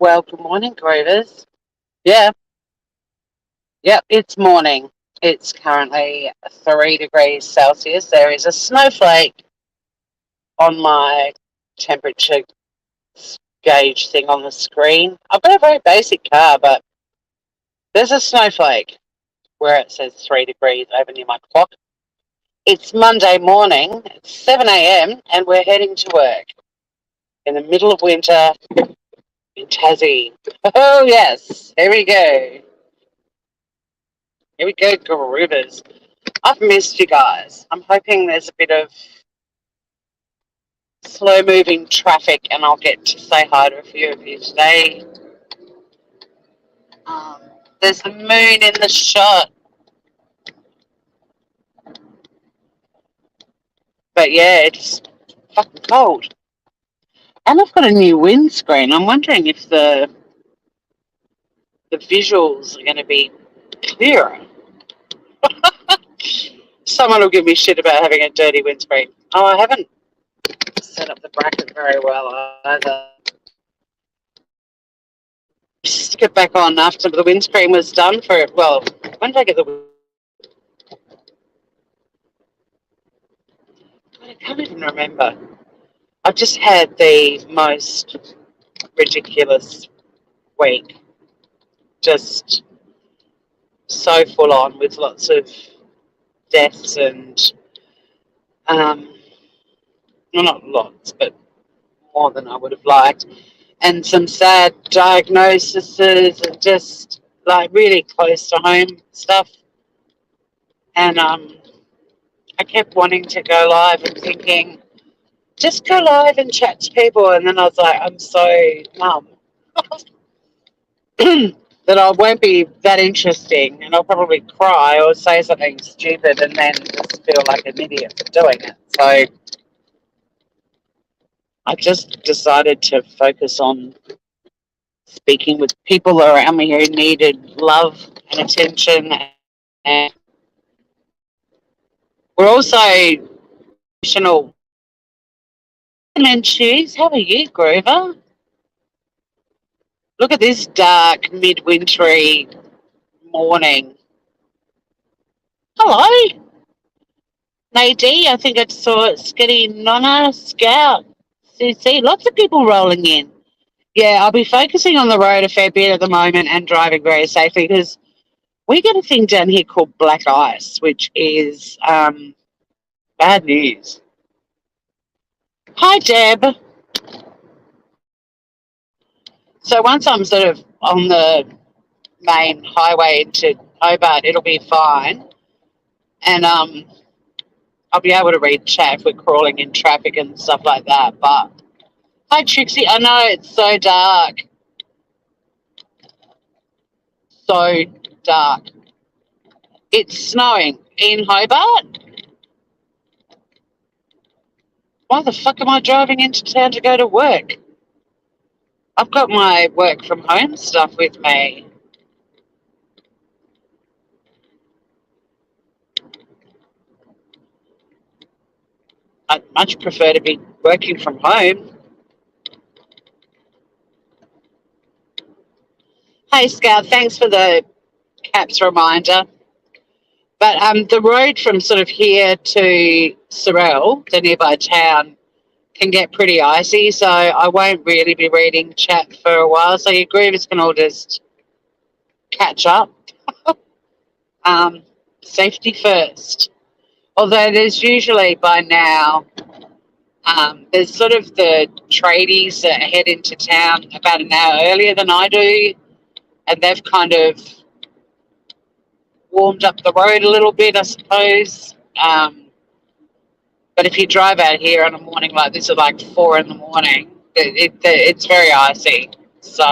Well, good morning, Groovers. Yeah, yep, it's morning. It's currently 3 degrees Celsius. There is a snowflake on my temperature gauge thing on the screen. I've got a very basic car, but there's a snowflake where it says 3 degrees over near my clock. It's Monday morning, it's 7 a.m., and we're heading to work in the middle of winter in Tassie. Oh, yes, here we go. Here we go, Groovers. I've missed you guys. I'm hoping there's a bit of slow moving traffic and I'll get to say hi to a few of you today. Um, there's the moon in the shot. But yeah, it's fucking cold. And I've got a new windscreen. I'm wondering if the visuals are going to be clearer. Someone will give me shit about having a dirty windscreen. Oh, I haven't set up the bracket very well either. Stick it back on after the windscreen was done for, well, when did I get the I can't even remember. I've just had the most ridiculous week. Just so full on with lots of deaths and, well, not lots, but more than I would have liked. And some sad diagnoses and just like really close to home stuff. And I kept wanting to go live and thinking, just go live and chat to people. And then I was like, I'm so numb. That I won't be that interesting and I'll probably cry or say something stupid and then just feel like an idiot for doing it. So I just decided to focus on speaking with people around me who needed love and attention. And we're also emotional. And shoes, how are you, Grover? Look at this dark, midwintery morning. Hello, Nadie. I think I saw Skitty Nonna Scout. Susie, lots of people rolling in. Yeah, I'll be focusing on the road a fair bit at the moment and driving very safely because we get a thing down here called black ice, which is bad news. Hi, Deb. So once I'm sort of on the main highway into Hobart, it'll be fine. And I'll be able to read chat if we're crawling in traffic and stuff like that. But hi, Trixie. I know it's so dark. So dark. It's snowing in Hobart. Why the fuck am I driving into town to go to work? I've got my work from home stuff with me. I'd much prefer to be working from home. Hey, Scout, thanks for the CAPS reminder. But the road from sort of here to Sorel, the nearby town, can get pretty icy, so I won't really be reading chat for a while. So your groovers can all just catch up. Safety first. Although there's usually by now, there's sort of the tradies that head into town about an hour earlier than I do, and they've kind of warmed up the road a little bit, I suppose. But if you drive out here on a morning like this at like 4 in the morning, it's very icy. So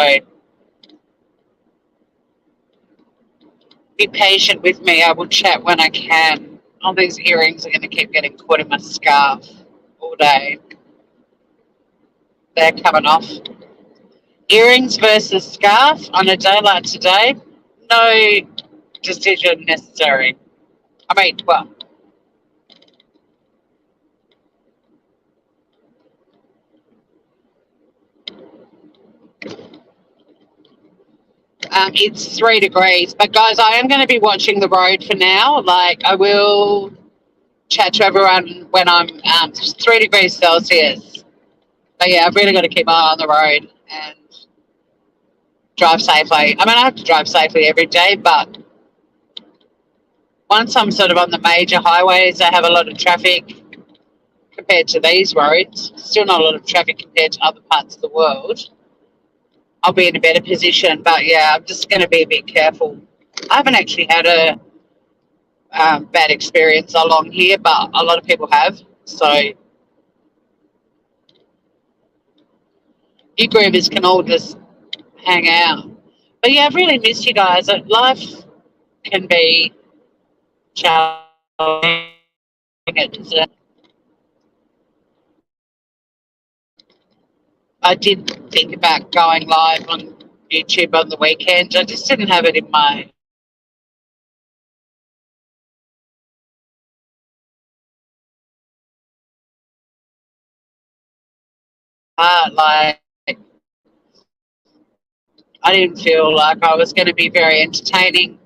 be patient with me. I will chat when I can. All these earrings are going to keep getting caught in my scarf all day. They're coming off. Earrings versus scarf on a day like today, no decision necessary. I mean, well, It's 3 degrees. But guys, I am going to be watching the road for now. Like, I will chat to everyone when I'm 3 degrees Celsius. But yeah, I've really got to keep my eye on the road and drive safely. I mean, I have to drive safely every day, but once I'm sort of on the major highways, I have a lot of traffic compared to these roads. Still not a lot of traffic compared to other parts of the world. I'll be in a better position. But yeah, I'm just going to be a bit careful. I haven't actually had a bad experience along here, but a lot of people have. So you groovers can all just hang out. But yeah, I've really missed you guys. Life can be challenging. I did think about going live on YouTube on the weekend. I just didn't have it in my heart. Like, I didn't feel like I was going to be very entertaining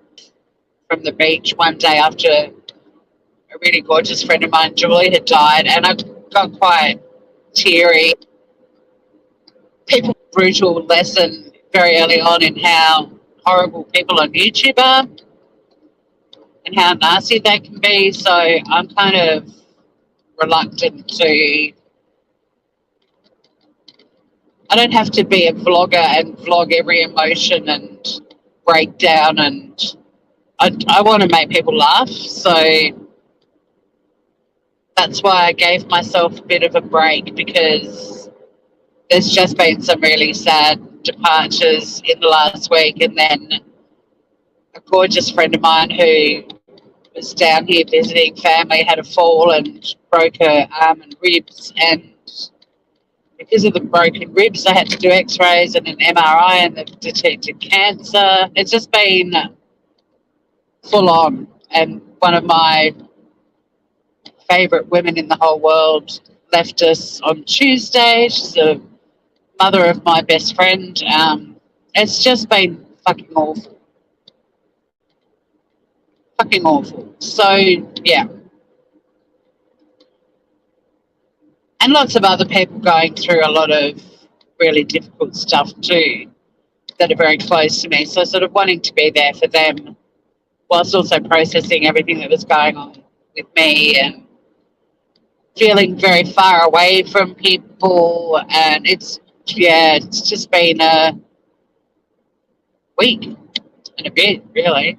from the beach one day after a really gorgeous friend of mine, Julie, had died, and I got quite teary. People brutal lesson very early on in how horrible people on YouTube are and how nasty they can be. So I'm kind of reluctant to. I don't have to be a vlogger and vlog every emotion and breakdown, and I want to make people laugh. So that's why I gave myself a bit of a break, because there's just been some really sad departures in the last week, and then a gorgeous friend of mine who was down here visiting family had a fall and broke her arm and ribs, and because of the broken ribs, I had to do x-rays and an MRI, and they've detected cancer. It's just been full on. And one of my favourite women in the whole world left us on Tuesday. She's the mother of my best friend. It's just been fucking awful. Fucking awful. So, yeah. And lots of other people going through a lot of really difficult stuff too that are very close to me. So sort of wanting to be there for them whilst also processing everything that was going on with me, and feeling very far away from people. And it's just been a week and a bit, really.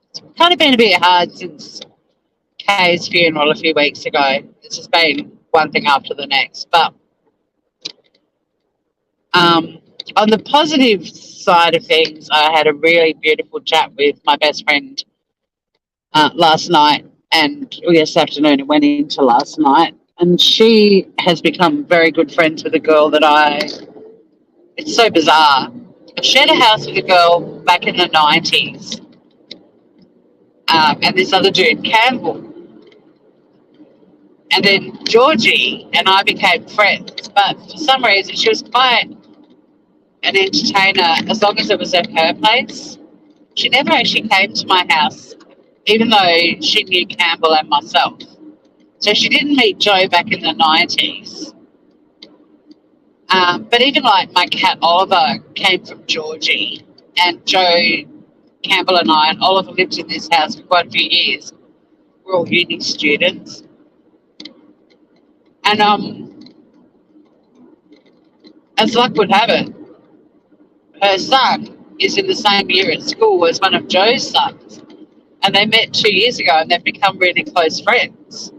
It's kind of been a bit hard since Kay's funeral a few weeks ago. It's just been one thing after the next. But on the positive side of things, I had a really beautiful chat with my best friend last night, and this afternoon it went into last night. And she has become very good friends with a girl that it's so bizarre. I shared a house with a girl back in the 90s, and this other dude, Campbell. And then Georgie and I became friends, but for some reason she was quite an entertainer as long as it was at her place. She never actually came to my house, even though she knew Campbell and myself. So she didn't meet Joe back in the 90s. But even like my cat Oliver came from Georgie, and Joe, Campbell and I and Oliver lived in this house for quite a few years. We're all uni students. And as luck would have it, her son is in the same year at school as one of Joe's sons. And they met 2 years ago, and they've become really close friends.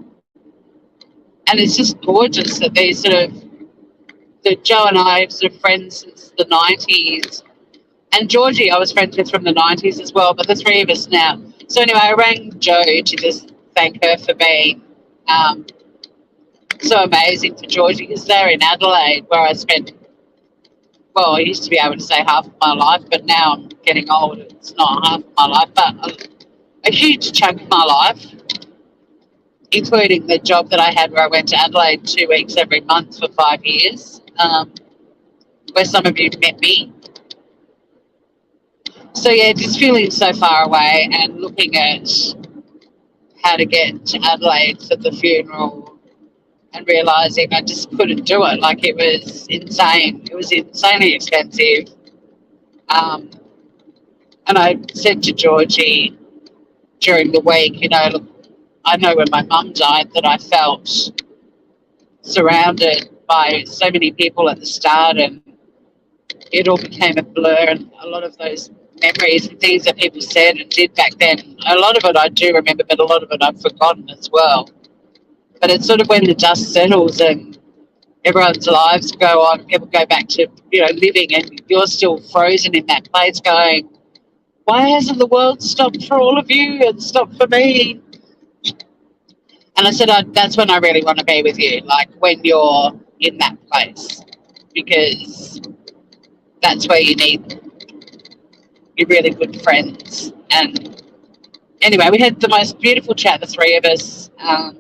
And it's just gorgeous that that Joe and I are sort of friends since the 90s. And Georgie I was friends with from the 90s as well, but the three of us now. So anyway, I rang Joe to just thank her for being so amazing for Georgie, because they're in Adelaide, where I spent, well, I used to be able to say half of my life, but now I'm getting old. It's not half of my life, but a huge chunk of my life, including the job that I had where I went to Adelaide 2 weeks every month for 5 years, where some of you met me. So yeah, just feeling so far away and looking at how to get to Adelaide for the funeral and realizing I just couldn't do it. Like it was insane. It was insanely expensive. Um, and I said to Georgie during the week, you know, look, I know when my mum died that I felt surrounded by so many people at the start, and it all became a blur. And a lot of those memories and things that people said and did back then, a lot of it I do remember, but a lot of it I've forgotten as well. But it's sort of when the dust settles and everyone's lives go on, people go back to, you know, living, and you're still frozen in that place going, why hasn't the world stopped for all of you and stopped for me? And I said, that's when I really want to be with you, like when you're in that place, because that's where you need your really good friends. And anyway, we had the most beautiful chat, the three of us,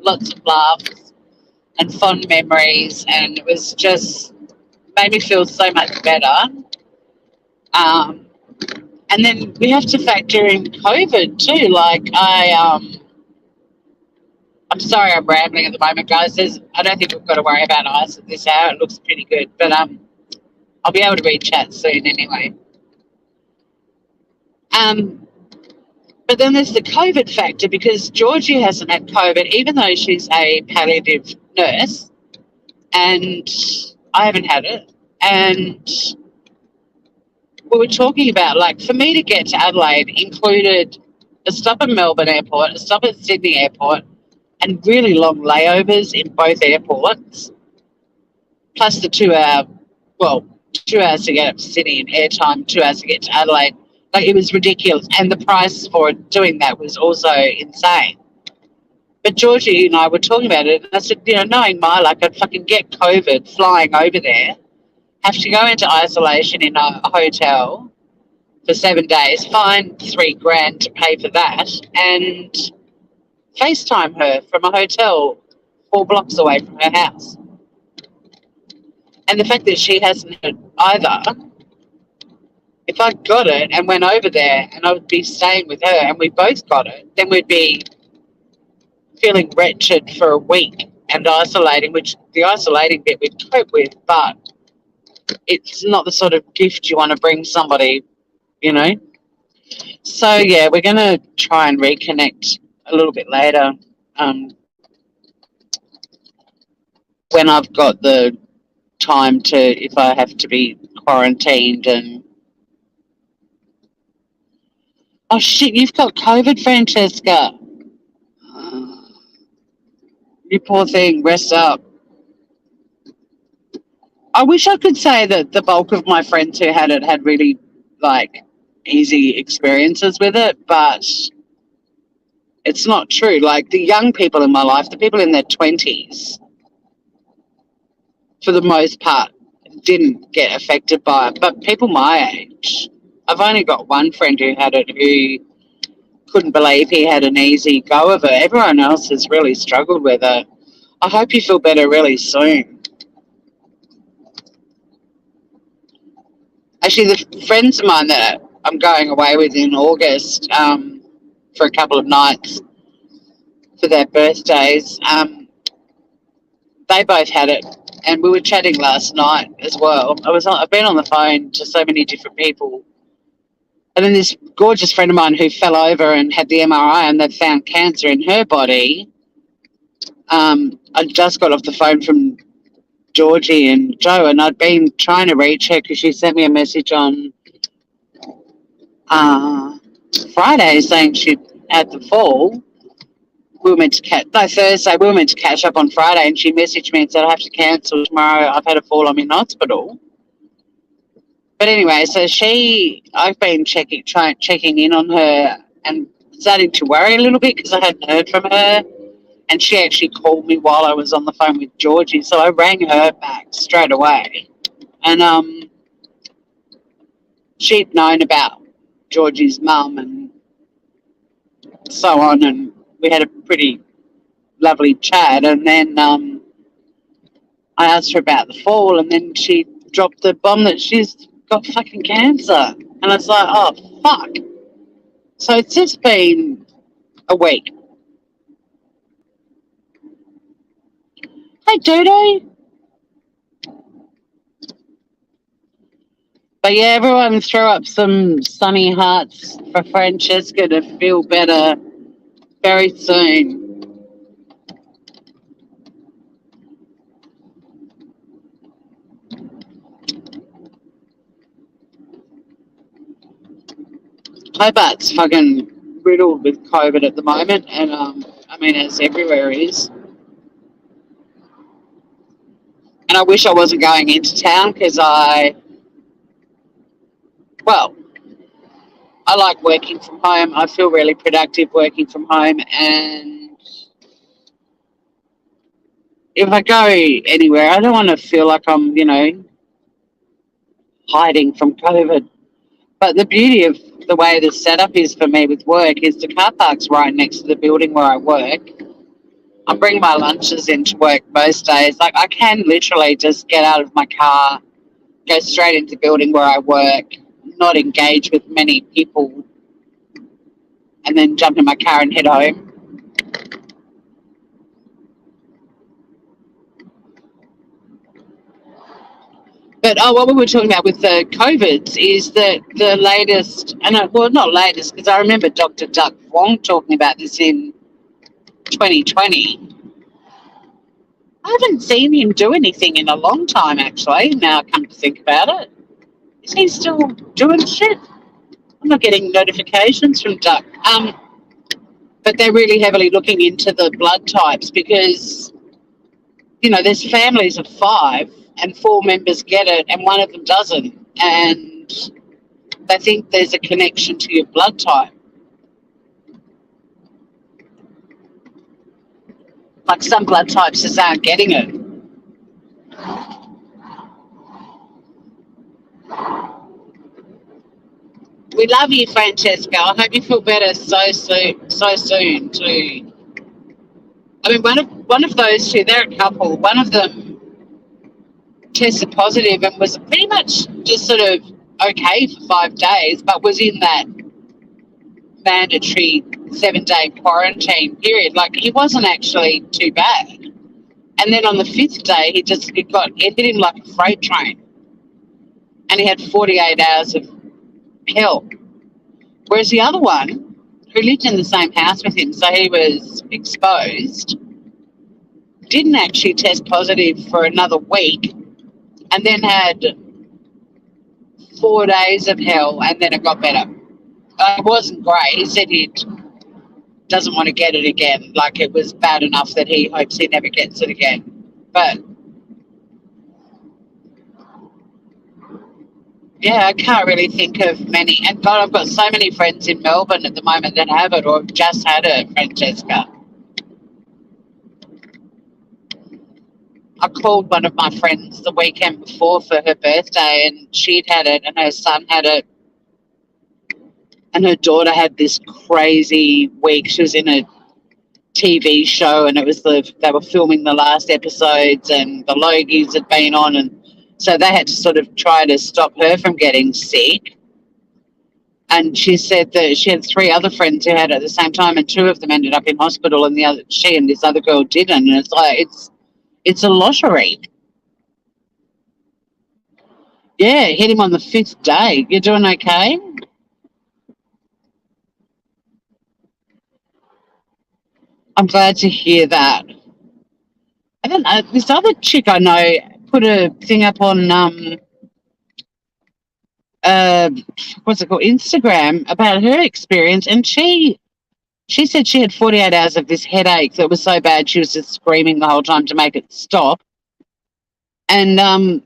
lots of laughs and fond memories, and it was just made me feel so much better. Um, and then we have to factor in COVID too. Like I'm sorry I'm rambling at the moment, guys. I don't think we've got to worry about ice at this hour. It looks pretty good, but I'll be able to read chat soon anyway. Um, but then there's the COVID factor, because Georgie hasn't had COVID, even though she's a palliative nurse, and I haven't had it. And we were talking about, like, for me to get to Adelaide included a stop at Melbourne Airport, a stop at Sydney Airport, and really long layovers in both airports, plus the 2 hour, well, 2 hours to get up to Sydney and airtime, 2 hours to get to Adelaide. Like, it was ridiculous. And the price for doing that was also insane. But Georgie and I were talking about it, and I said, you know, knowing my luck, I'd fucking get COVID flying over there, have to go into isolation in a hotel for 7 days, find $3,000 to pay for that, and FaceTime her from a hotel 4 blocks away from her house. And the fact that she hasn't had either, if I got it and went over there and I would be staying with her and we both got it, then we'd be feeling wretched for a week and isolating, which the isolating bit we'd cope with, but it's not the sort of gift you want to bring somebody, you know. So, yeah, we're going to try and reconnect a little bit later, when I've got the time to, if I have to be quarantined. And oh shit, you've got COVID, Francesca. You poor thing, rest up. I wish I could say that the bulk of my friends who had it had really, like, easy experiences with it, but it's not true. Like, the young people in my life, the people in their 20s, for the most part, didn't get affected by it. But people my age, I've only got one friend who had it who couldn't believe he had an easy go of it. Everyone else has really struggled with it. I hope you feel better really soon. Actually, the friends of mine that I'm going away with in August, for a couple of nights for their birthdays, they both had it, and we were chatting last night as well. I've been on the phone to so many different people, and then this gorgeous friend of mine who fell over and had the MRI, and they found cancer in her body. I just got off the phone from Georgie and Joe, and I'd been trying to reach her because she sent me a message on Friday saying she'd had the fall. We were meant to Thursday. We were meant to catch up on Friday, and she messaged me and said I have to cancel tomorrow. I've had a fall. I'm in hospital. But anyway, so I've been checking in on her and starting to worry a little bit because I hadn't heard from her. And she actually called me while I was on the phone with Georgie, so I rang her back straight away. And she'd known about Georgie's mum and so on, and we had a pretty lovely chat. And then I asked her about the fall, and then she dropped the bomb that she's got fucking cancer. And it's like, oh, fuck. So it's just been a week. Hey, Dodo. But yeah, everyone throw up some sunny hearts for Francesca to feel better very soon. Hobart's fucking riddled with COVID at the moment, and I mean, as everywhere is. And I wish I wasn't going into town because well, I like working from home. I feel really productive working from home, and if I go anywhere, I don't want to feel like I'm, hiding from COVID. But the beauty of the way the setup is for me with work is the car park's right next to the building where I work. I bring my lunches into work most days. Like I can literally just get out of my car, go straight into the building where I work, not engage with many people, and then jump in my car and head home. But what we were talking about with the COVIDs is that the latest, and well, not latest, because I remember Dr. Duck Wong talking about this in 2020. I haven't seen him do anything in a long time, actually. Now I come to think about it, is he still doing shit? I'm not getting notifications from Duck. But they're really heavily looking into the blood types because there's families of 5 and 4 members get it and one of them doesn't, and they think there's a connection to your blood type. Like some blood types just aren't getting it. We love you, Francesca. I hope you feel better so soon. So soon too. I mean, one of those two, they're a couple. One of them tested positive and was pretty much just sort of okay for 5 days, but was in that mandatory 7-day quarantine period. Like he wasn't actually too bad. And then on the 5th day, it hit him like a freight train, and he had 48 hours of hell. Whereas the other one, who lived in the same house with him, so he was exposed, didn't actually test positive for another week, and then had 4 days of hell, and then it got better. It wasn't great. He said he doesn't want to get it again. Like it was bad enough that he hopes he never gets it again. But yeah, I can't really think of many. And God, I've got so many friends in Melbourne at the moment that have it or have just had it, Francesca. I called one of my friends the weekend before for her birthday, and she'd had it, and her son had it, and her daughter had this crazy week. She was in a TV show, and they were filming the last episodes, and the Logies had been on, and so they had to sort of try to stop her from getting sick. And she said that she had 3 other friends who had it at the same time, and 2 of them ended up in hospital, and she and this other girl didn't. And it's like it's a lottery. Yeah, hit him on the 5th day. You're doing okay? I'm glad to hear that. I don't know. This other chick I know put a thing up on uh what's it called, Instagram, about her experience, and she said she had 48 hours of this headache that was so bad she was just screaming the whole time to make it stop. And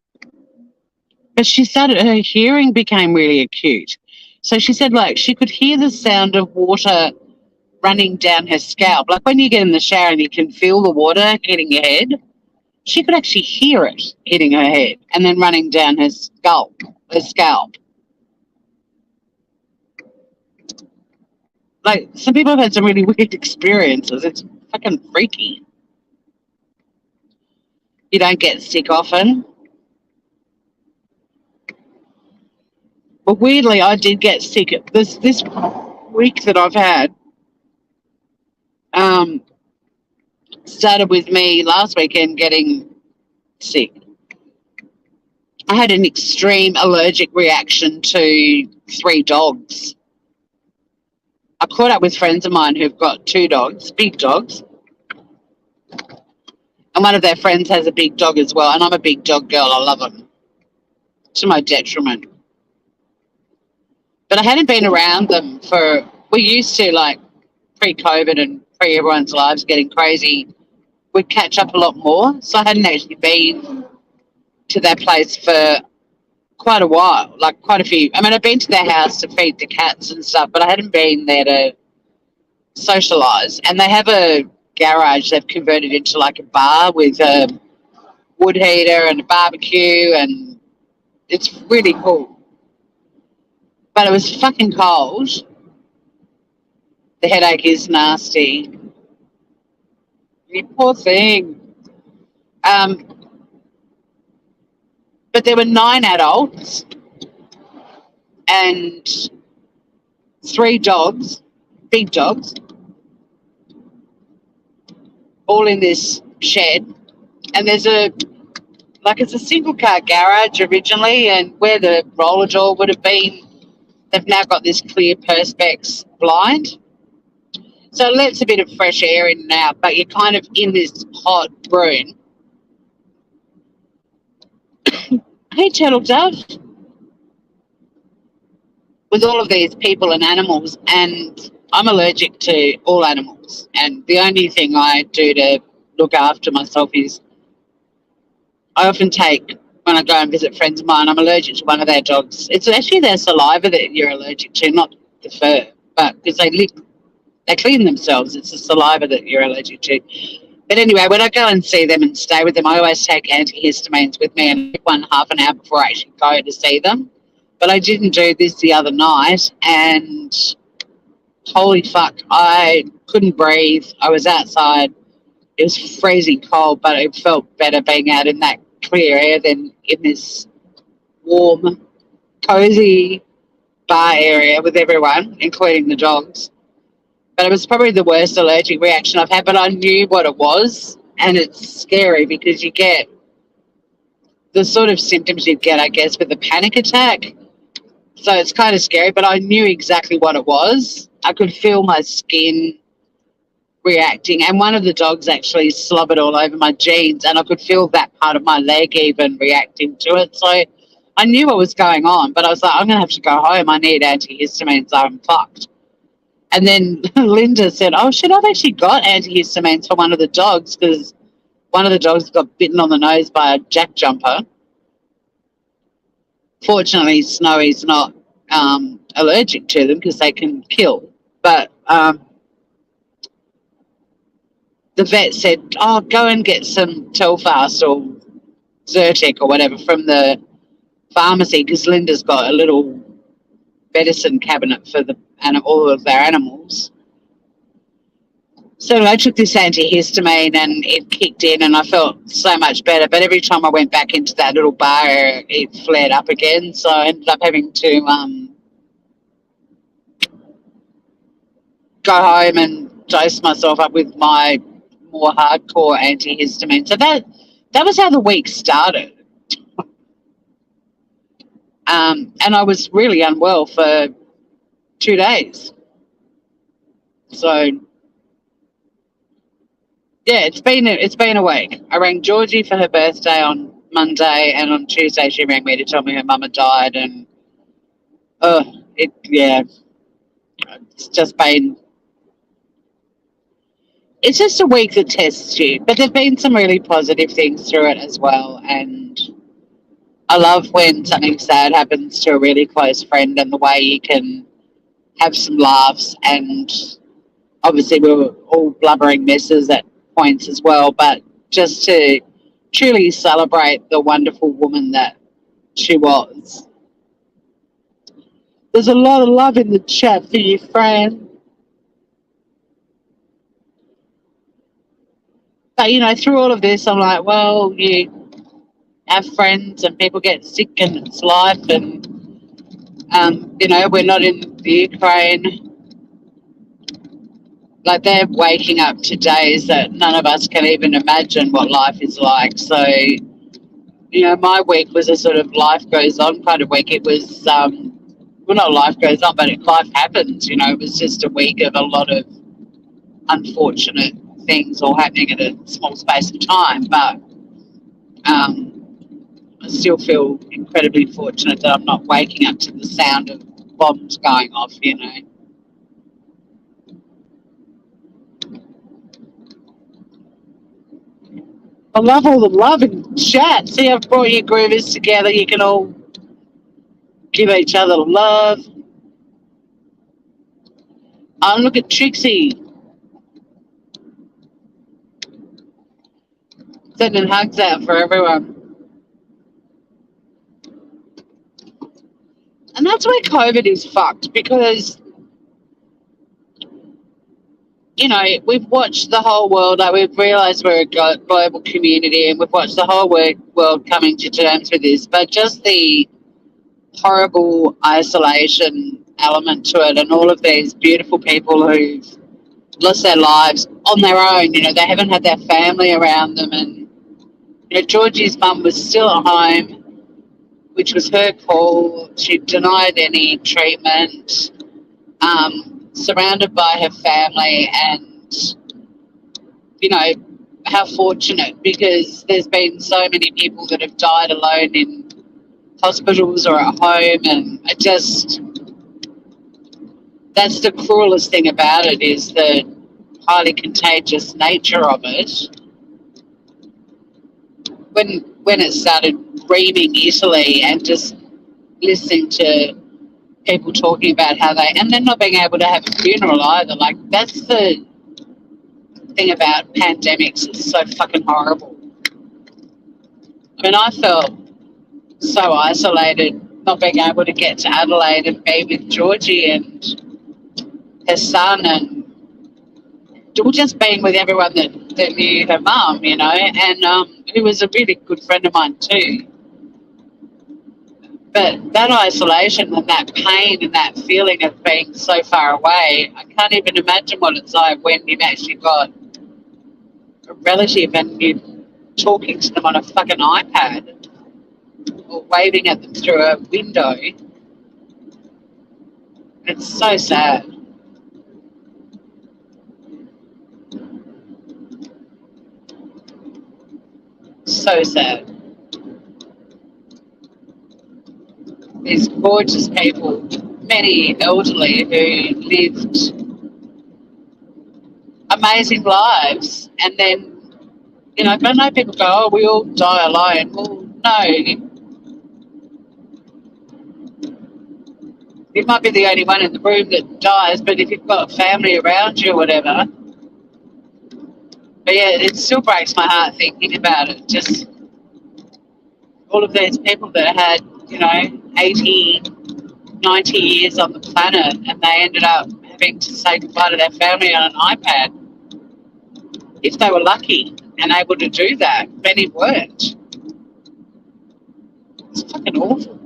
but she started, her hearing became really acute. So she said like she could hear the sound of water running down her scalp. Like when you get in the shower and you can feel the water hitting your head, she could actually hear it hitting her head and then running down her scalp. Like some people have had some really weird experiences. It's fucking freaky. You don't get sick often. But weirdly, I did get sick this week that I've had. Um, Started with me last weekend getting sick. I had an extreme allergic reaction to 3 dogs. I caught up with friends of mine who've got 2 dogs, big dogs, and one of their friends has a big dog as well. And I'm a big dog girl. I love them to my detriment. But I hadn't been around them for. We used to, like, pre-COVID and pre everyone's lives getting crazy. We'd catch up a lot more. So I hadn't actually been to their place for quite a while, like quite a few. I mean, I've been to their house to feed the cats and stuff, but I hadn't been there to socialise. And they have a garage they've converted into like a bar with a wood heater and a barbecue, and it's really cool. But it was fucking cold. The headache is nasty. You poor thing. Um, but there were 9 adults and 3 dogs, big dogs, all in this shed. And there's it's a single car garage originally, and where the roller door would have been, they've now got this clear perspex blind. So it lets a bit of fresh air in and out, but you're kind of in this hot room. Hey, Turtle Dove. With all of these people and animals, and I'm allergic to all animals. And the only thing I do to look after myself is I often take, when I go and visit friends of mine, I'm allergic to one of their dogs. It's actually their saliva that you're allergic to, not the fur, but because they clean themselves. It's the saliva that you're allergic to. But anyway, when I go and see them and stay with them, I always take antihistamines with me and one half an hour before I actually go to see them. But I didn't do this the other night, and holy fuck, I couldn't breathe. I was outside. It was freezing cold, but it felt better being out in that clear air than in this warm, cozy bar area with everyone, including the dogs. But it was probably the worst allergic reaction I've had, but I knew what it was, and it's scary because you get the sort of symptoms you'd get, I guess, with a panic attack. So it's kind of scary, but I knew exactly what it was. I could feel my skin reacting, and one of the dogs actually slobbered all over my jeans, and I could feel that part of my leg even reacting to it. So I knew what was going on, but I was like, I'm going to have to go home. I need antihistamines. I'm fucked. And then Linda said, oh, shit, I've actually got antihistamines for one of the dogs because one of the dogs got bitten on the nose by a jack jumper. Fortunately, Snowy's not allergic to them because they can kill. But the vet said, oh, go and get some Telfast or Zyrtec or whatever from the pharmacy because Linda's got a little medicine cabinet for all of their animals. So I took this antihistamine and it kicked in and I felt so much better. But every time I went back into that little bar, it flared up again. So I ended up having to go home and dose myself up with my more hardcore antihistamine. So that was how the week started. And I was really unwell for 2 days. So yeah, it's been a week. I rang Georgie for her birthday on Monday, and on Tuesday she rang me to tell me her mum had died, and it's just been. It's just a week that tests you, but there've been some really positive things through it as well, and I love when something sad happens to a really close friend and the way you can have some laughs, and obviously we were all blubbering messes at points as well, but just to truly celebrate the wonderful woman that she was. There's a lot of love in the chat for you, Fran. But, through all of this, I'm like, well, you have friends and people get sick and it's life, and We're not in the Ukraine. Like, they're waking up to days that none of us can even imagine what life is like. So, my week was a sort of life goes on kind of week. It was, well, not life goes on, but life happens. It was just a week of a lot of unfortunate things all happening in a small space of time. But um, I still feel incredibly fortunate that I'm not waking up to the sound of bombs going off. I love all the love and chat. See, I've brought you groovers together. You can all give each other love. Oh, look at Trixie sending hugs out for everyone. And that's where COVID is fucked because, we've watched the whole world, like we've realised we're a global community and we've watched the whole world coming to terms with this, but just the horrible isolation element to it and all of these beautiful people who've lost their lives on their own, they haven't had their family around them. And, Georgie's mum was still at home, which was her call. She denied any treatment, surrounded by her family, and how fortunate, because there's been so many people that have died alone in hospitals or at home, and that's the cruelest thing about it, is the highly contagious nature of it. When it started reaming Italy and just listening to people talking about how and then not being able to have a funeral either, like, that's the thing about pandemics. It's so fucking horrible. I mean, I felt so isolated not being able to get to Adelaide and be with Georgie and her son, and just being with everyone that knew her mum, and who was a really good friend of mine too. But that isolation and that pain and that feeling of being so far away, I can't even imagine what it's like when you've actually got a relative and you're talking to them on a fucking iPad or waving at them through a window. It's so sad. So sad. These gorgeous people, many elderly who lived amazing lives, and then, I know people go, oh, we all die alone. Well, no, you might be the only one in the room that dies, but if you've got family around you or whatever. But yeah, it still breaks my heart thinking about it. Just all of these people that had, 80, 90 years on the planet, and they ended up having to say goodbye to their family on an iPad. If they were lucky and able to do that, many weren't. It's fucking awful.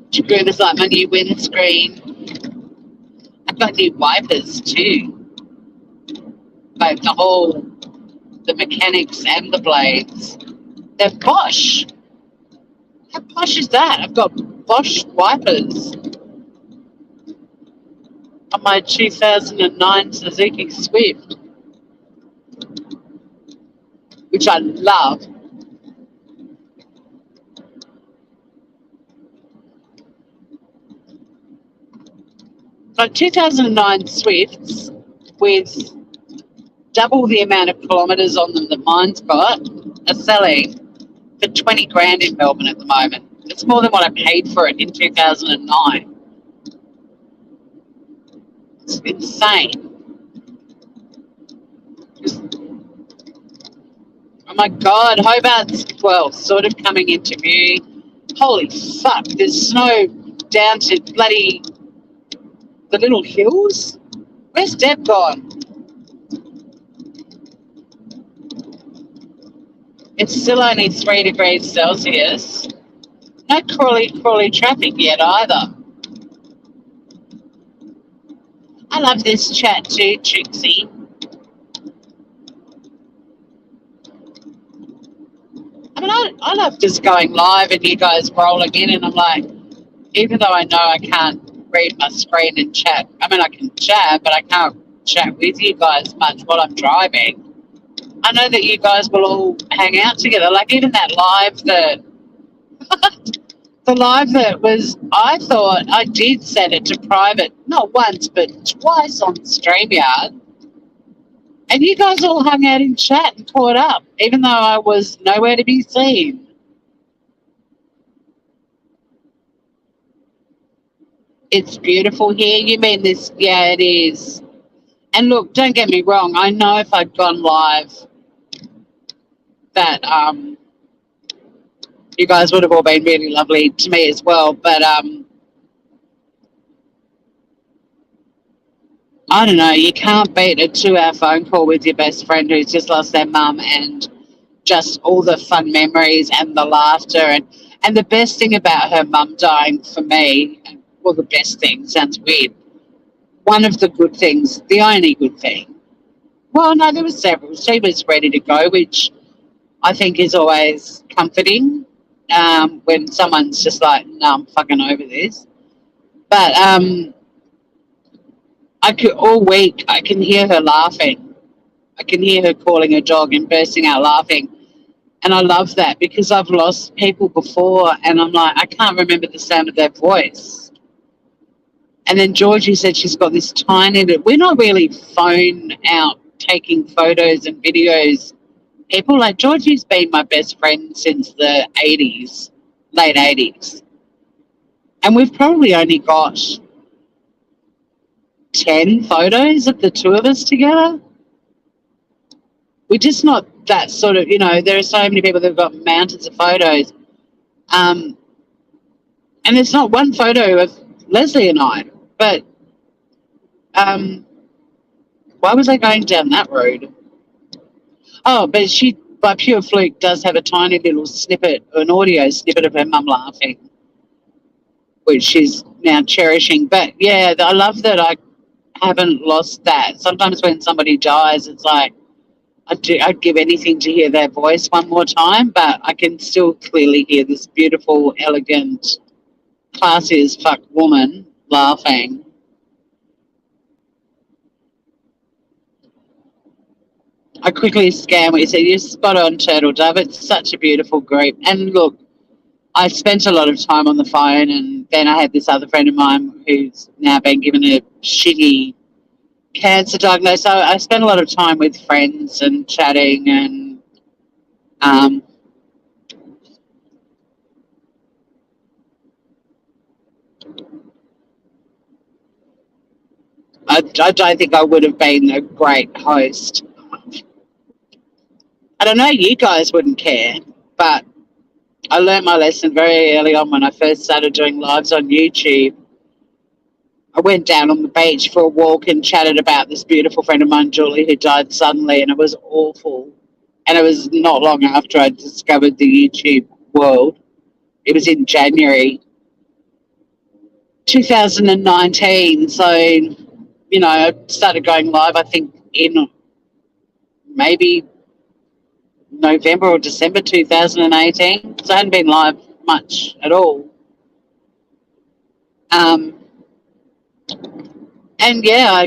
Jaguna's like my new windscreen. I've got new wipers too. Like the mechanics and the blades. They're Bosch. How posh is that? I've got Bosch wipers on my 2009 Suzuki Swift, which I love. Like 2009 Swifts with double the amount of kilometres on them that mine's got are selling for 20 grand in Melbourne at the moment. It's more than what I paid for it in 2009. It's insane. Oh my God, Hobart's, well, sort of coming into view. Holy fuck, there's snow down to bloody the little hills. Where's Deb gone? It's still only 3 degrees Celsius. No crawly traffic yet either. I love this chat too, Trixie. I mean, I love just going live and you guys rolling in, and I'm like, even though I know I can't read my screen and chat, I mean, I can chat, but I can't chat with you guys much while I'm driving. I know that you guys will all hang out together. Like even that live that the live that was, I thought I did set it to private, not once, but twice on StreamYard. And you guys all hung out in chat and caught up, even though I was nowhere to be seen. It's beautiful here. You mean this? Yeah, it is. And look, don't get me wrong. I know if I'd gone live, that you guys would have all been really lovely to me as well. But I don't know. You can't beat a 2-hour phone call with your best friend who's just lost their mum, and just all the fun memories and the laughter, and the best thing about her mum dying for me. Well, the best thing sounds weird. One of the good things, the only good thing. Well, no, there were several. She was ready to go, which I think is always comforting when someone's just like, no, I'm fucking over this. But I could all week, I can hear her laughing. I can hear her calling her dog and bursting out laughing. And I love that because I've lost people before and I'm like, I can't remember the sound of their voice. And then Georgie said she's got this tiny, we're not really phone out taking photos and videos. People like Georgie's been my best friend since the 80s, late 80s. And we've probably only got 10 photos of the two of us together. We're just not that sort of, there are so many people that have got mountains of photos. And there's not one photo of Leslie and I. But why was I going down that road? Oh, but she, by pure fluke, does have a tiny little snippet, an audio snippet of her mum laughing, which she's now cherishing. But yeah, I love that I haven't lost that. Sometimes when somebody dies, it's like I'd give anything to hear their voice one more time, but I can still clearly hear this beautiful, elegant, classy as fuck woman laughing. I quickly scanned what you said. You're spot on, Turtle Dove. It's such a beautiful group. And look, I spent a lot of time on the phone, and then I had this other friend of mine who's now been given a shitty cancer diagnosis. So I spent a lot of time with friends and chatting, and I don't think I would have been a great host. I don't know, you guys wouldn't care, but I learned my lesson very early on when I first started doing lives on YouTube. I went down on the beach for a walk and chatted about this beautiful friend of mine, Julie, who died suddenly, and it was awful. And it was not long after I discovered the YouTube world. It was in January 2019. So, I started going live, I think, in maybe November or December 2018. So I hadn't been live much at all. And yeah,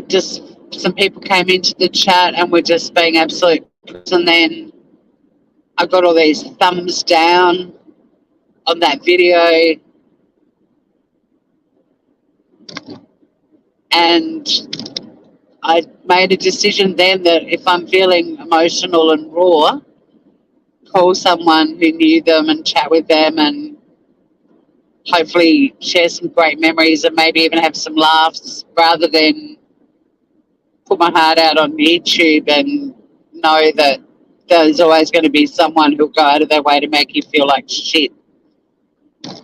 some people came into the chat and were just being absolute pricks, and then I got all these thumbs down on that video, and I made a decision then that if I'm feeling emotional and raw, call someone who knew them and chat with them and hopefully share some great memories and maybe even have some laughs, rather than put my heart out on YouTube and know that there's always going to be someone who'll go out of their way to make you feel like shit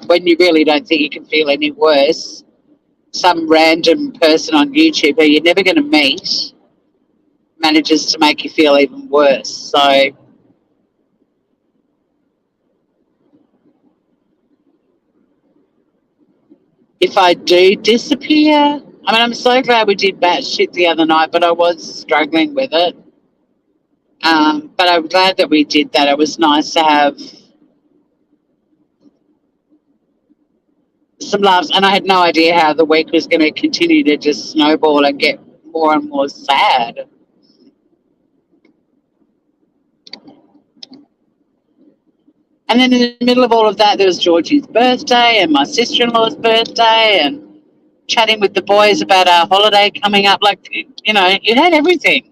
when you really don't think you can feel any worse. Some random person on YouTube who you're never going to meet manages to make you feel even worse. So If I do disappear, I mean, I'm so glad we did batshit the other night, but I was struggling with it. But I'm glad that we did that. It was nice to have some laughs, and I had no idea how the week was going to continue to just snowball and get more and more sad. And then in the middle of all of that, there was Georgie's birthday and my sister-in-law's birthday, and chatting with the boys about our holiday coming up. Like, it had everything.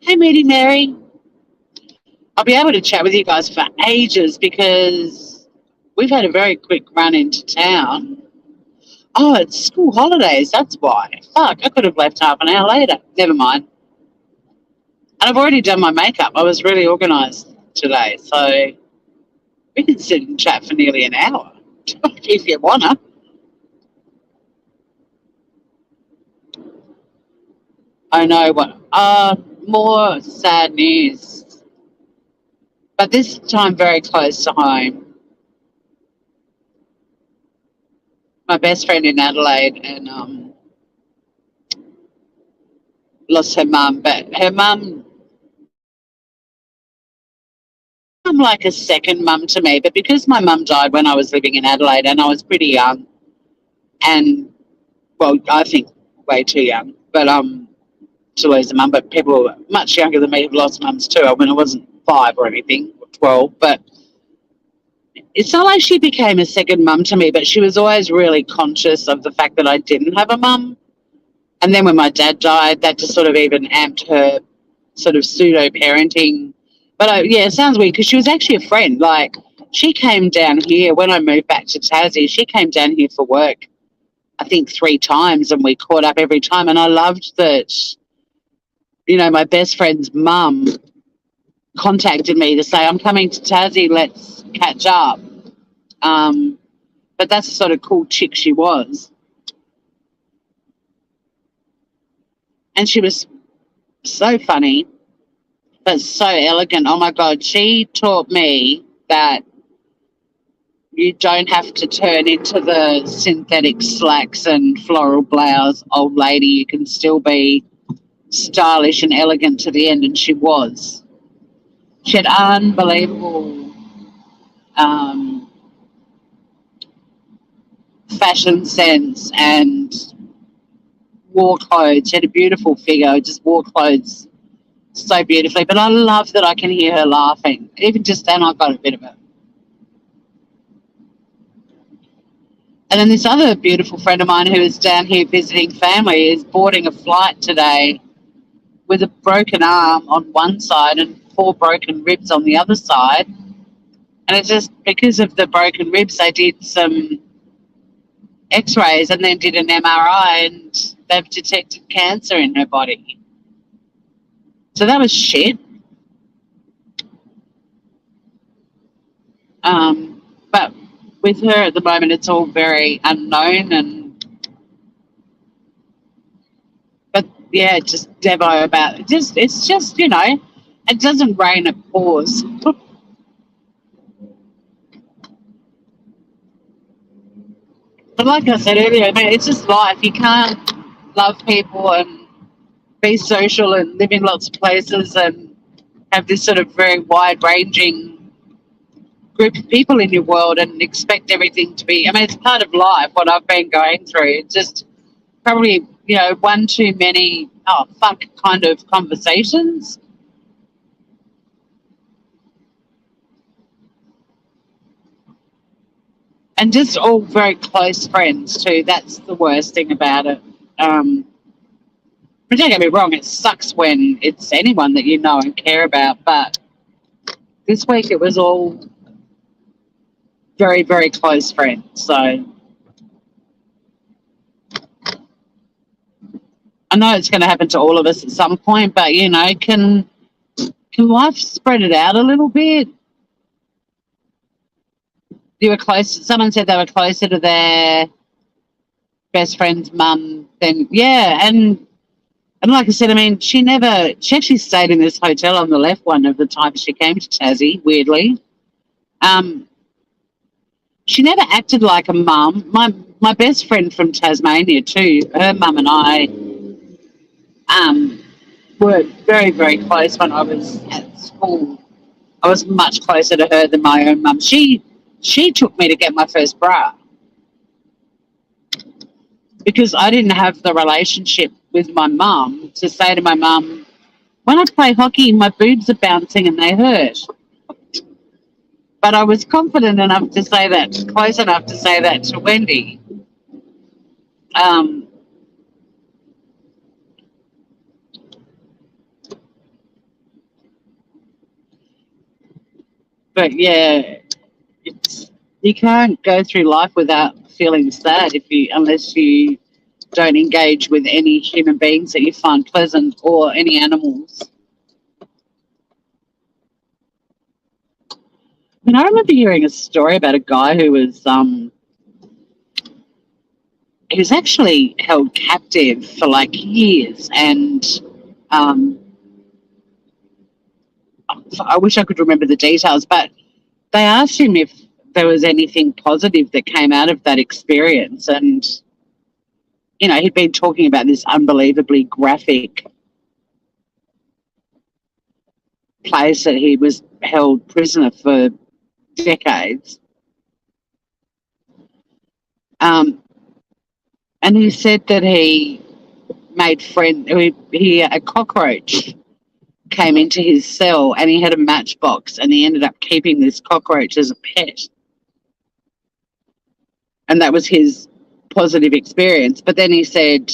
Hey, Meaty Mary. I'll be able to chat with you guys for ages because we've had a very quick run into town. Oh, it's school holidays. That's why. Fuck, I could have left half an hour later. Never mind. And I've already done my makeup. I was really organised today. So we can sit and chat for nearly an hour if you want to. I know what. More sad news. But this time very close to home. My best friend in Adelaide and lost her mum. But her mum, I'm like a second mum to me. But because my mum died when I was living in Adelaide and I was pretty young, and well, I think way too young, but to lose a mum. But people much younger than me have lost mums too. I mean, I wasn't 5 or anything, or 12, but it's not like she became a second mum to me. But she was always really conscious of the fact that I didn't have a mum. And then when my dad died, that just sort of even amped her sort of pseudo parenting. But yeah, it sounds weird because she was actually a friend. Like, she came down here when I moved back to Tassie. She came down here for work, I think 3 times, and we caught up every time. And I loved that, my best friend's mum contacted me to say, I'm coming to Tassie, let's catch up. But that's the sort of cool chick she was. And she was so funny, but so elegant. Oh, my God. She taught me that you don't have to turn into the synthetic slacks and floral blouse old lady. You can still be stylish and elegant to the end, and she was. She had unbelievable fashion sense and wore clothes. She had a beautiful figure, just wore clothes so beautifully. But I love that I can hear her laughing. Even just then, I got a bit of it. And then this other beautiful friend of mine who is down here visiting family is boarding a flight today with a broken arm on one side and 4 broken ribs on the other side. And it's just because of the broken ribs, they did some x-rays and then did an MRI, and they've detected cancer in her body. So that was shit. But with her at the moment, it's all very unknown. But yeah, just Devo about it. It's just, it doesn't rain, it pours. But like I said earlier, it's just life. You can't love people and be social and live in lots of places and have this sort of very wide-ranging group of people in your world and expect everything to be. It's part of life, what I've been going through. It's just probably, one too many, oh, fuck kind of conversations. And just all very close friends too. That's the worst thing about it. But don't get me wrong, it sucks when it's anyone that you know and care about. But this week it was all very, very close friends. So I know it's going to happen to all of us at some point, but can life spread it out a little bit? You were close. Someone said they were closer to their best friend's mum than, yeah, and And like I said, I mean, she actually stayed in this hotel on the left one of the times she came to Tassie, weirdly. Um, she never acted like a mum. My best friend from Tasmania too, her mum and I um, were very, very close when I was at school. I was much closer to her than my own mum. She took me to get my first bra because I didn't have the relationship with my mum to say to my mum, when I play hockey, my boobs are bouncing and they hurt. But I was confident enough to say that, close enough to say that to Wendy. Um, but yeah, you can't go through life without feeling sad unless you don't engage with any human beings that you find pleasant or any animals. And I remember hearing a story about a guy who was actually held captive for like years, and um, I wish I could remember the details, but they asked him if there was anything positive that came out of that experience, and he'd been talking about this unbelievably graphic place that he was held prisoner for decades. Um, and he said that he made friend. A cockroach came into his cell, and he had a matchbox, and he ended up keeping this cockroach as a pet, and that was his positive experience. But then he said,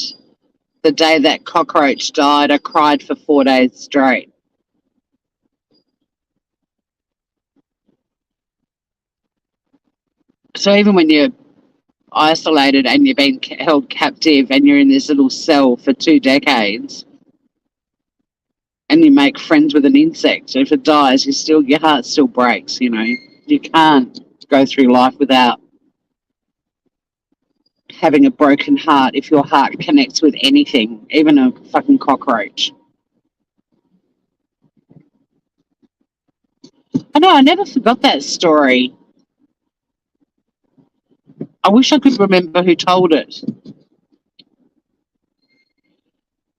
the day that cockroach died, I cried for 4 days straight. So even when you're isolated and you're being held captive and you're in this little cell for 2 decades, and you make friends with an insect, if it dies, your heart still breaks. You can't go through life without having a broken heart if your heart connects with anything, even a fucking cockroach. I know, I never forgot that story. I wish I could remember who told it.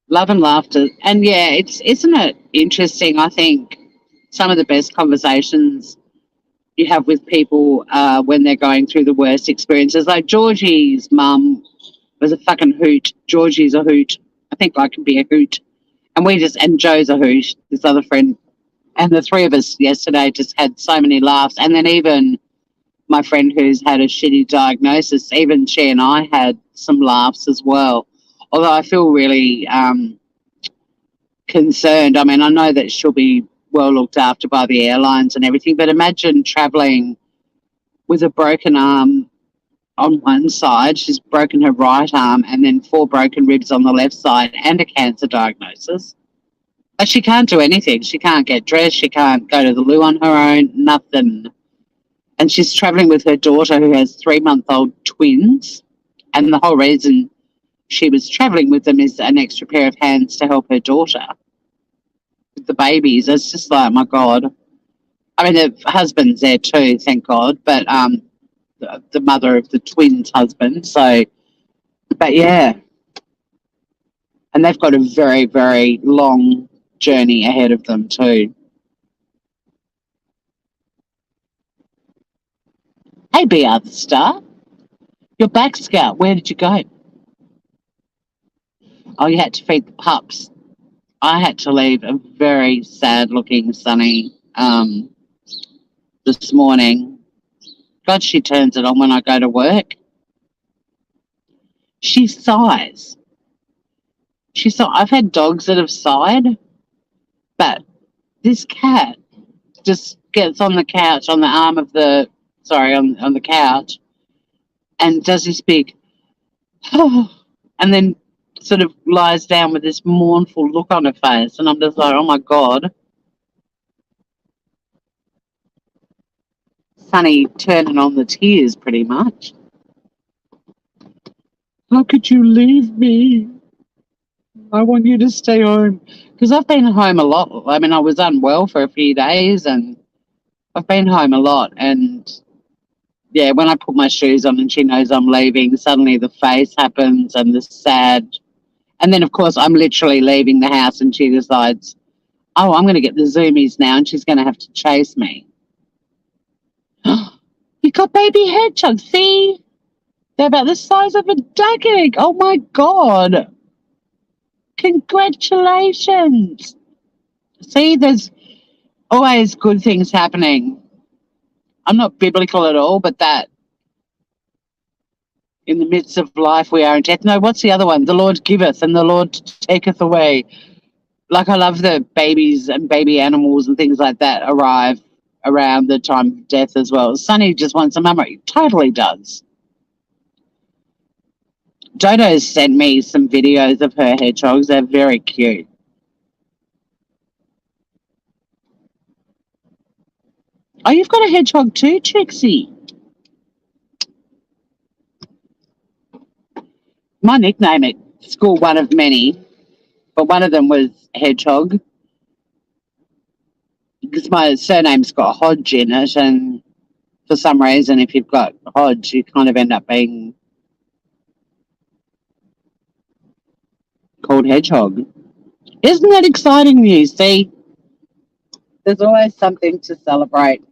Love and laughter. And yeah, isn't it interesting? I think some of the best conversations you have with people when they're going through the worst experiences. Like Georgie's mum was a fucking hoot. Georgie's a hoot. I think I can be a hoot. And Joe's a hoot, this other friend. And the three of us yesterday just had so many laughs. And then even my friend who's had a shitty diagnosis, even she and I had some laughs as well. Although I feel really concerned. I mean, I know that she'll be well looked after by the airlines and everything, but imagine travelling with a broken arm on one side. She's broken her right arm and then 4 broken ribs on the left side and a cancer diagnosis. But she can't do anything. She can't get dressed. She can't go to the loo on her own, nothing. And she's travelling with her daughter who has 3-month-old twins. And the whole reason she was travelling with them is an extra pair of hands to help her daughter with the babies. It's just like, my God. I mean, the husband's there too, thank God, but the mother of the twins' husband. So, but yeah, and they've got a very, very long journey ahead of them too. Hey, BR the Star, you're back, Scout. Where did you go? Oh, you had to feed the pups. I had to leave a very sad-looking Sunny this morning. God, she turns it on when I go to work. She sighs. I've had dogs that have sighed, but this cat just gets on the couch, on the arm of the, sorry, on the couch, and does this big, and then sort of lies down with this mournful look on her face. And I'm just like, oh my God. Sunny turning on the tears pretty much. How could you leave me? I want you to stay home. Because I've been home a lot. I mean, I was unwell for a few days and I've been home a lot. And yeah, when I put my shoes on and she knows I'm leaving, suddenly the face happens and the sad. And then, of course, I'm literally leaving the house and she decides, oh, I'm going to get the zoomies now and she's going to have to chase me. You got baby hedgehogs. See? They're about the size of a duck egg. Oh, my God. Congratulations. See, there's always good things happening. I'm not biblical at all, but that in the midst of life we are in death. No, what's the other one? The Lord giveth and the Lord taketh away. Like, I love the babies and baby animals and things like that arrive around the time of death as well. Sonny just wants a mama. He totally does. Dodo sent me some videos of her hedgehogs. They're very cute. Oh, you've got a hedgehog too, Trixie. My nickname at school, one of many, but one of them was Hedgehog because my surname's got Hodge in it, and for some reason, if you've got Hodge, you kind of end up being called Hedgehog. Isn't that exciting news? See, there's always something to celebrate.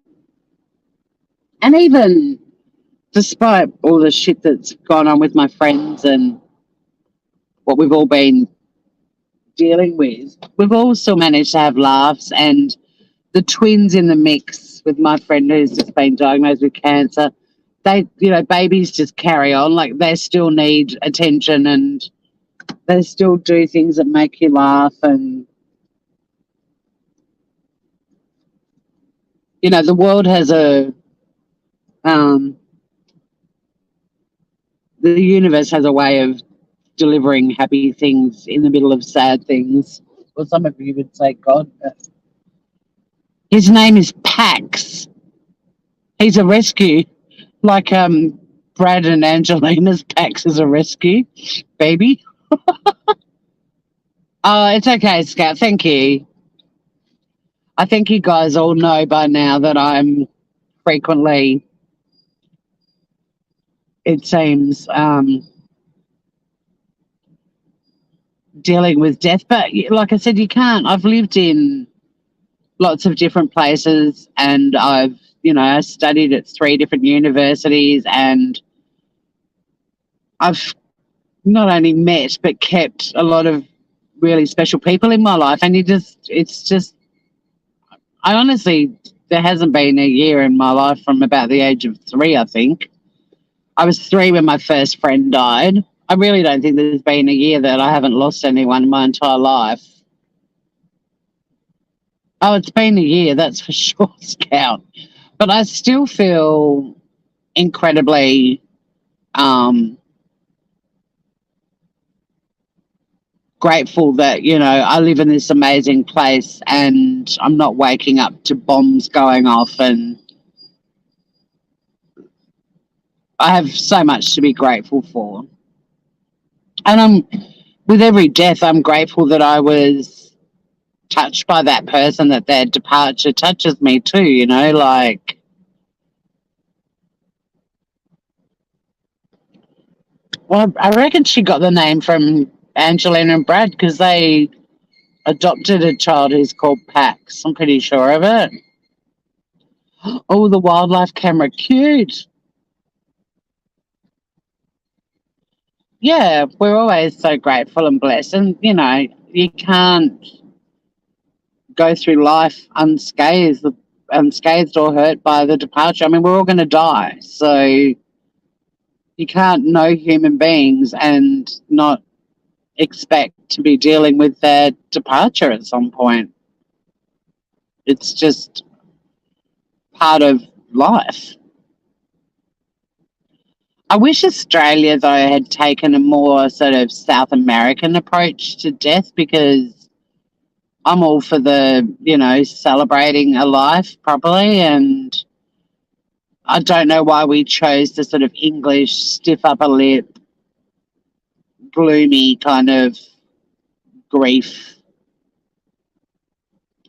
And even despite all the shit that's gone on with my friends and what we've all been dealing with, we've all still managed to have laughs. And the twins in the mix with my friend who's just been diagnosed with cancer, they, babies just carry on. Like, they still need attention and they still do things that make you laugh. And, the world has the universe has a way of delivering happy things in the middle of sad things. Well, some of you would say God. But his name is Pax. He's a rescue. Like Brad and Angelina's Pax is a rescue baby. Oh, it's okay, Scout. Thank you. I think you guys all know by now that I'm frequently, it seems, dealing with death. But like I said, you can't. I've lived in lots of different places and I've, I studied at 3 different universities and I've not only met but kept a lot of really special people in my life. And it's just, I honestly, there hasn't been a year in my life from about the age of 3, I think. I was 3 when my first friend died. I really don't think there's been a year that I haven't lost anyone in my entire life. Oh, it's been a year, that's for sure, Scout. But I still feel incredibly grateful that, I live in this amazing place and I'm not waking up to bombs going off, and I have so much to be grateful for. And with every death, I'm grateful that I was touched by that person, that their departure touches me too, like, well, I reckon she got the name from Angelina and Brad because they adopted a child who's called Pax. I'm pretty sure of it. Oh, the wildlife camera, cute. Yeah, we're always so grateful and blessed. And, you can't go through life unscathed or hurt by the departure. I mean, we're all going to die. So you can't know human beings and not expect to be dealing with their departure at some point. It's just part of life. I wish Australia, though, had taken a more sort of South American approach to death, because I'm all for the, celebrating a life properly. And I don't know why we chose the sort of English, stiff upper lip, gloomy kind of grief.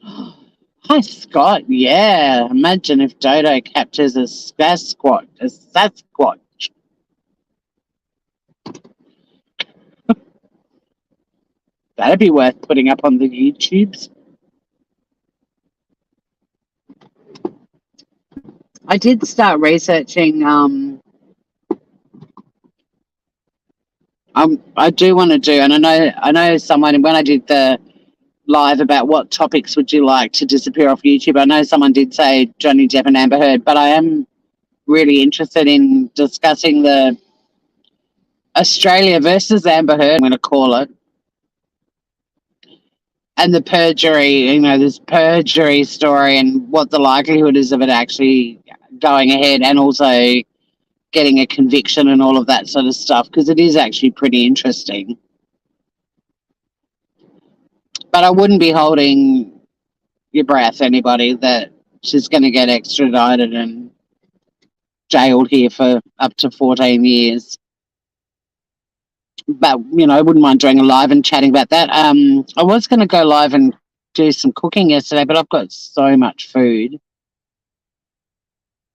Hi, Scott. Yeah, imagine if Dodo captures a Sasquatch. A Sasquatch. That'd be worth putting up on the YouTubes. I did start researching. I do want to do, and I know someone when I did the live about what topics would you like to disappear off YouTube. I know someone did say Johnny Depp and Amber Heard, but I am really interested in discussing the Australia versus Amber Heard, I'm going to call it, and the perjury, this perjury story and what the likelihood is of it actually going ahead and also getting a conviction and all of that sort of stuff, because it is actually pretty interesting. But I wouldn't be holding your breath, anybody, that she's going to get extradited and jailed here for up to 14 years. But, I wouldn't mind doing a live and chatting about that. I was going to go live and do some cooking yesterday, but I've got so much food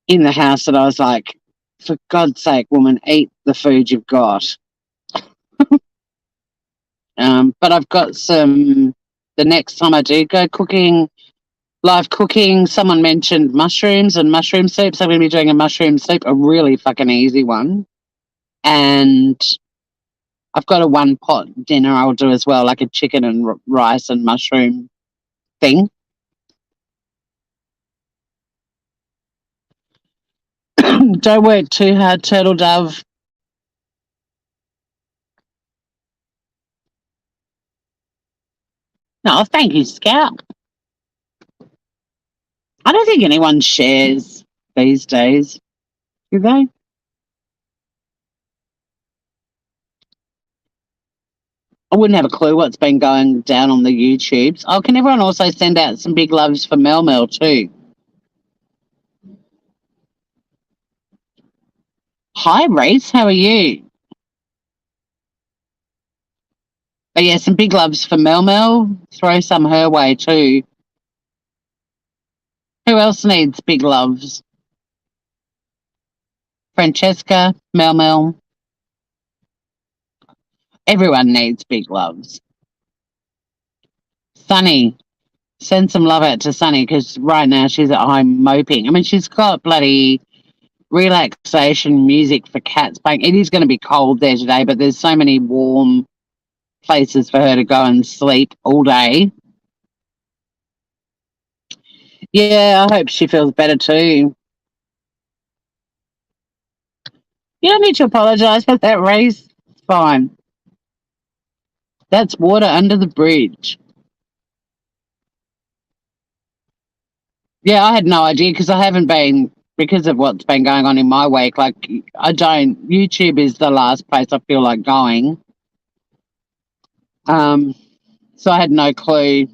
in the house that I was like, for God's sake, woman, eat the food you've got. But I've got the next time I do go cooking, live cooking, someone mentioned mushrooms and mushroom soup. So I'm going to be doing a mushroom soup, a really fucking easy one. And I've got a one pot dinner I'll do as well, like a chicken and rice and mushroom thing. Don't work too hard, Turtle Dove. No, thank you, Scout. I don't think anyone shares these days, do they? I wouldn't have a clue what's been going down on the YouTubes. Oh, can everyone also send out some big loves for Mel Mel too? Hi, Reese. How are you? But yeah, some big loves for Mel Mel. Throw some her way too. Who else needs big loves? Francesca, Mel Mel. Everyone needs big loves. Sunny, send some love out to Sunny because right now she's at home moping. I mean, she's got bloody relaxation music for cats playing. It is going to be cold there today, but there's so many warm places for her to go and sleep all day. Yeah, I hope she feels better too. You don't need to apologise for that, Reese. It's fine. That's water under the bridge. Yeah, I had no idea because I haven't been, because of what's been going on in my week. Like, YouTube is the last place I feel like going. So I had no clue.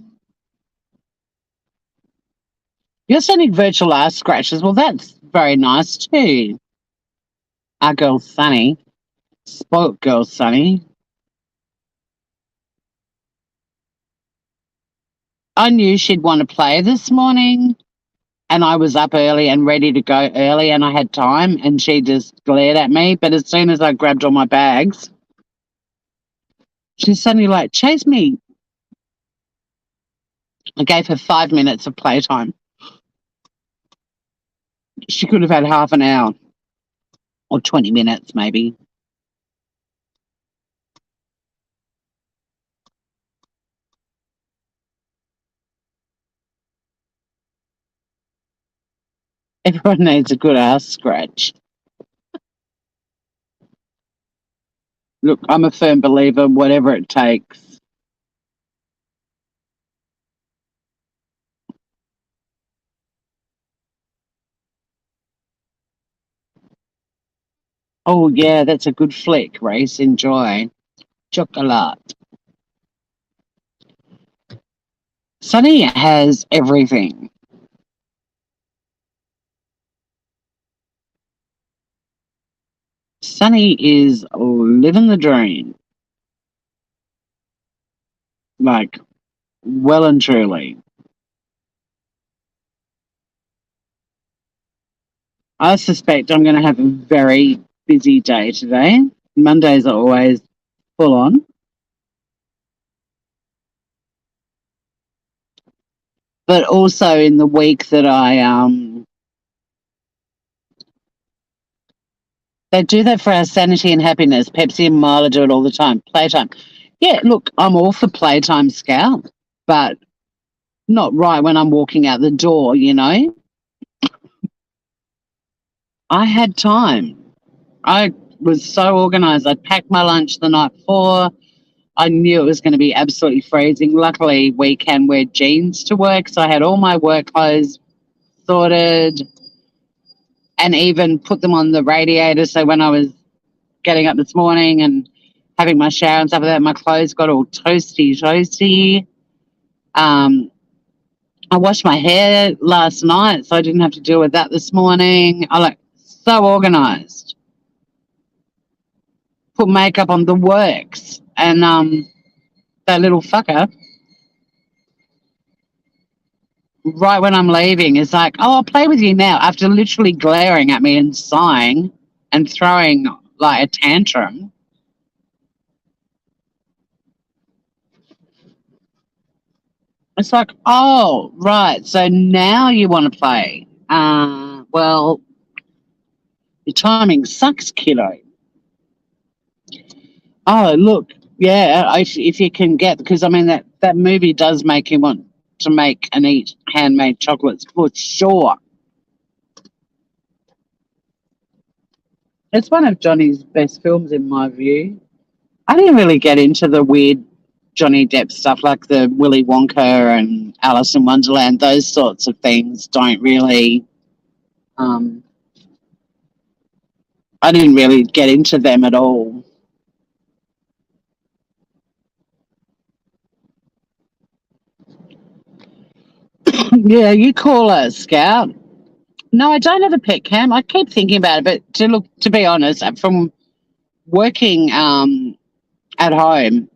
You're sending virtual ass scratches. Well, that's very nice too. Our girl Sunny. Spoilt girl Sunny. I knew she'd want to play this morning, and I was up early and ready to go early, and I had time, and she just glared at me. But as soon as I grabbed all my bags, she's suddenly like, chase me. I gave her 5 minutes of playtime. She could have had half an hour or 20 minutes, maybe. Everyone needs a good ass scratch. Look, I'm a firm believer, whatever it takes. Oh, yeah, that's a good flick, Race. Enjoy. Chocolate. Sunny has everything. Sunny is living the dream. like well and truly. I suspect I'm going to have a very busy day today. Mondays are always full on, but also in the week that they do that for our sanity and happiness. Pepsi and Mila do it all the time. Playtime. Yeah, look, I'm all for playtime, Scout, but not right when I'm walking out the door, you know? I had time. I was so organized. I packed my lunch the night before. I knew it was going to be absolutely freezing. Luckily, we can wear jeans to work, so I had all my work clothes sorted and even put them on the radiator. So when I was getting up this morning and having my shower and stuff like that, my clothes got all toasty. Um, I washed my hair last night, so I didn't have to deal with that this morning. I like so organized. Put makeup on the works, and that little fucker, right when I'm leaving, is like, "Oh, I'll play with you now." After literally glaring at me and sighing and throwing like a tantrum, it's like, "Oh, right. So now you want to play? Well, your timing sucks, kiddo." Oh, look, yeah. If you can get, because I mean that movie does make you want to make and eat handmade chocolates for sure. It's one of Johnny's best films in my view. I didn't really get into the weird Johnny Depp stuff like the Willy Wonka and Alice in Wonderland. Those sorts of things don't really. Um, I didn't really get into them at all. Yeah, you call her Scout. No, I don't have a pet cam. I keep thinking about it, but to be honest, from working at home,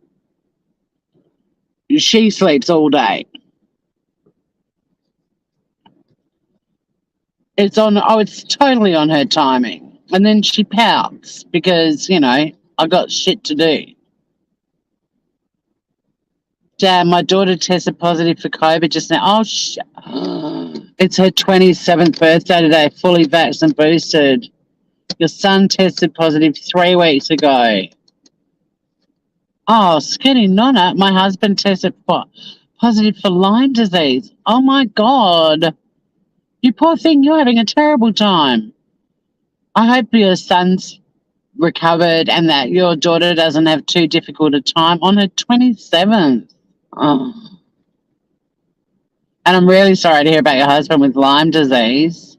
she sleeps all day. It's totally on her timing. And then she pouts because, I got shit to do. Damn, my daughter tested positive for COVID just now. Oh, it's her 27th birthday today, fully vaxxed and boosted. Your son tested positive 3 weeks ago. Oh, skinny nonna, my husband tested positive for Lyme disease. Oh, my God. You poor thing, you're having a terrible time. I hope your son's recovered and that your daughter doesn't have too difficult a time on her 27th. Oh. And I'm really sorry to hear about your husband with Lyme disease.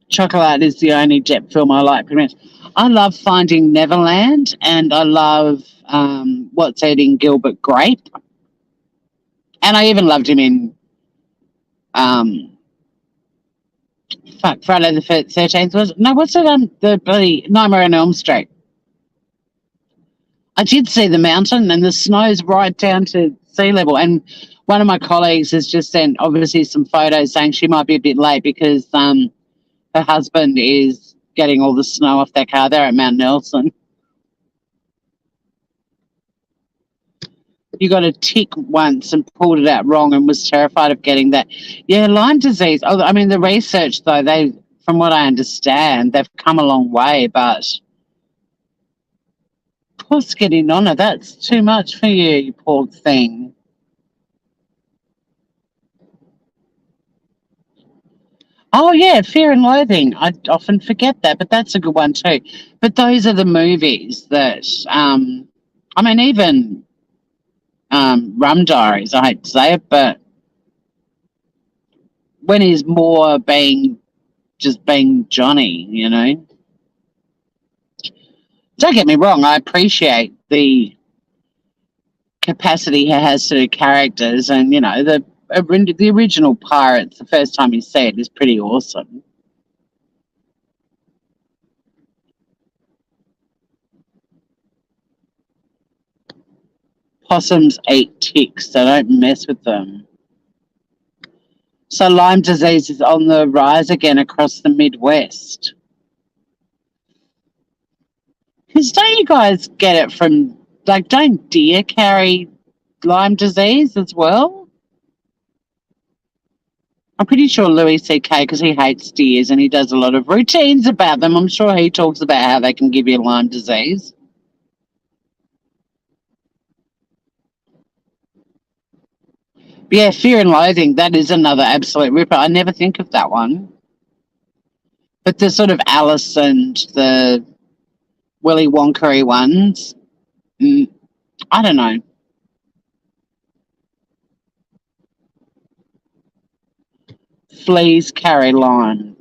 Chocolate is the only Depp film I like pretty much. I love Finding Neverland and I love What's Eating Gilbert Grape. And I even loved him in um, Friday the 13th. What's it on the bloody Nightmare on Elm Street? I did see the mountain and the snow's right down to sea level. And one of my colleagues has just sent obviously some photos saying she might be a bit late because her husband is getting all the snow off their car there at Mount Nelson. You got a tick once and pulled it out wrong and was terrified of getting that. Yeah, Lyme disease. Oh, I mean, the research though, from what I understand, they've come a long way, but poor Skitty Nonna, that's too much for you, you poor thing. Oh yeah, Fear and Loathing. I often forget that, but that's a good one too. But those are the movies that, I mean, even Rum Diaries. I hate to say it, but when he's more being Johnny, Don't get me wrong. I appreciate the capacity he has to do characters, and the original Pirates. The first time you see it is pretty awesome. Possums eat ticks, so don't mess with them. So Lyme disease is on the rise again across the Midwest. Because don't you guys get it from, like, don't deer carry Lyme disease as well? I'm pretty sure Louis C.K., because he hates deers and he does a lot of routines about them, I'm sure he talks about how they can give you Lyme disease. Yeah, Fear and Loathing, that is another absolute ripper. I never think of that one. But the sort of Alice and the Willy Wonka ones, I don't know. Fleas carry Lyme.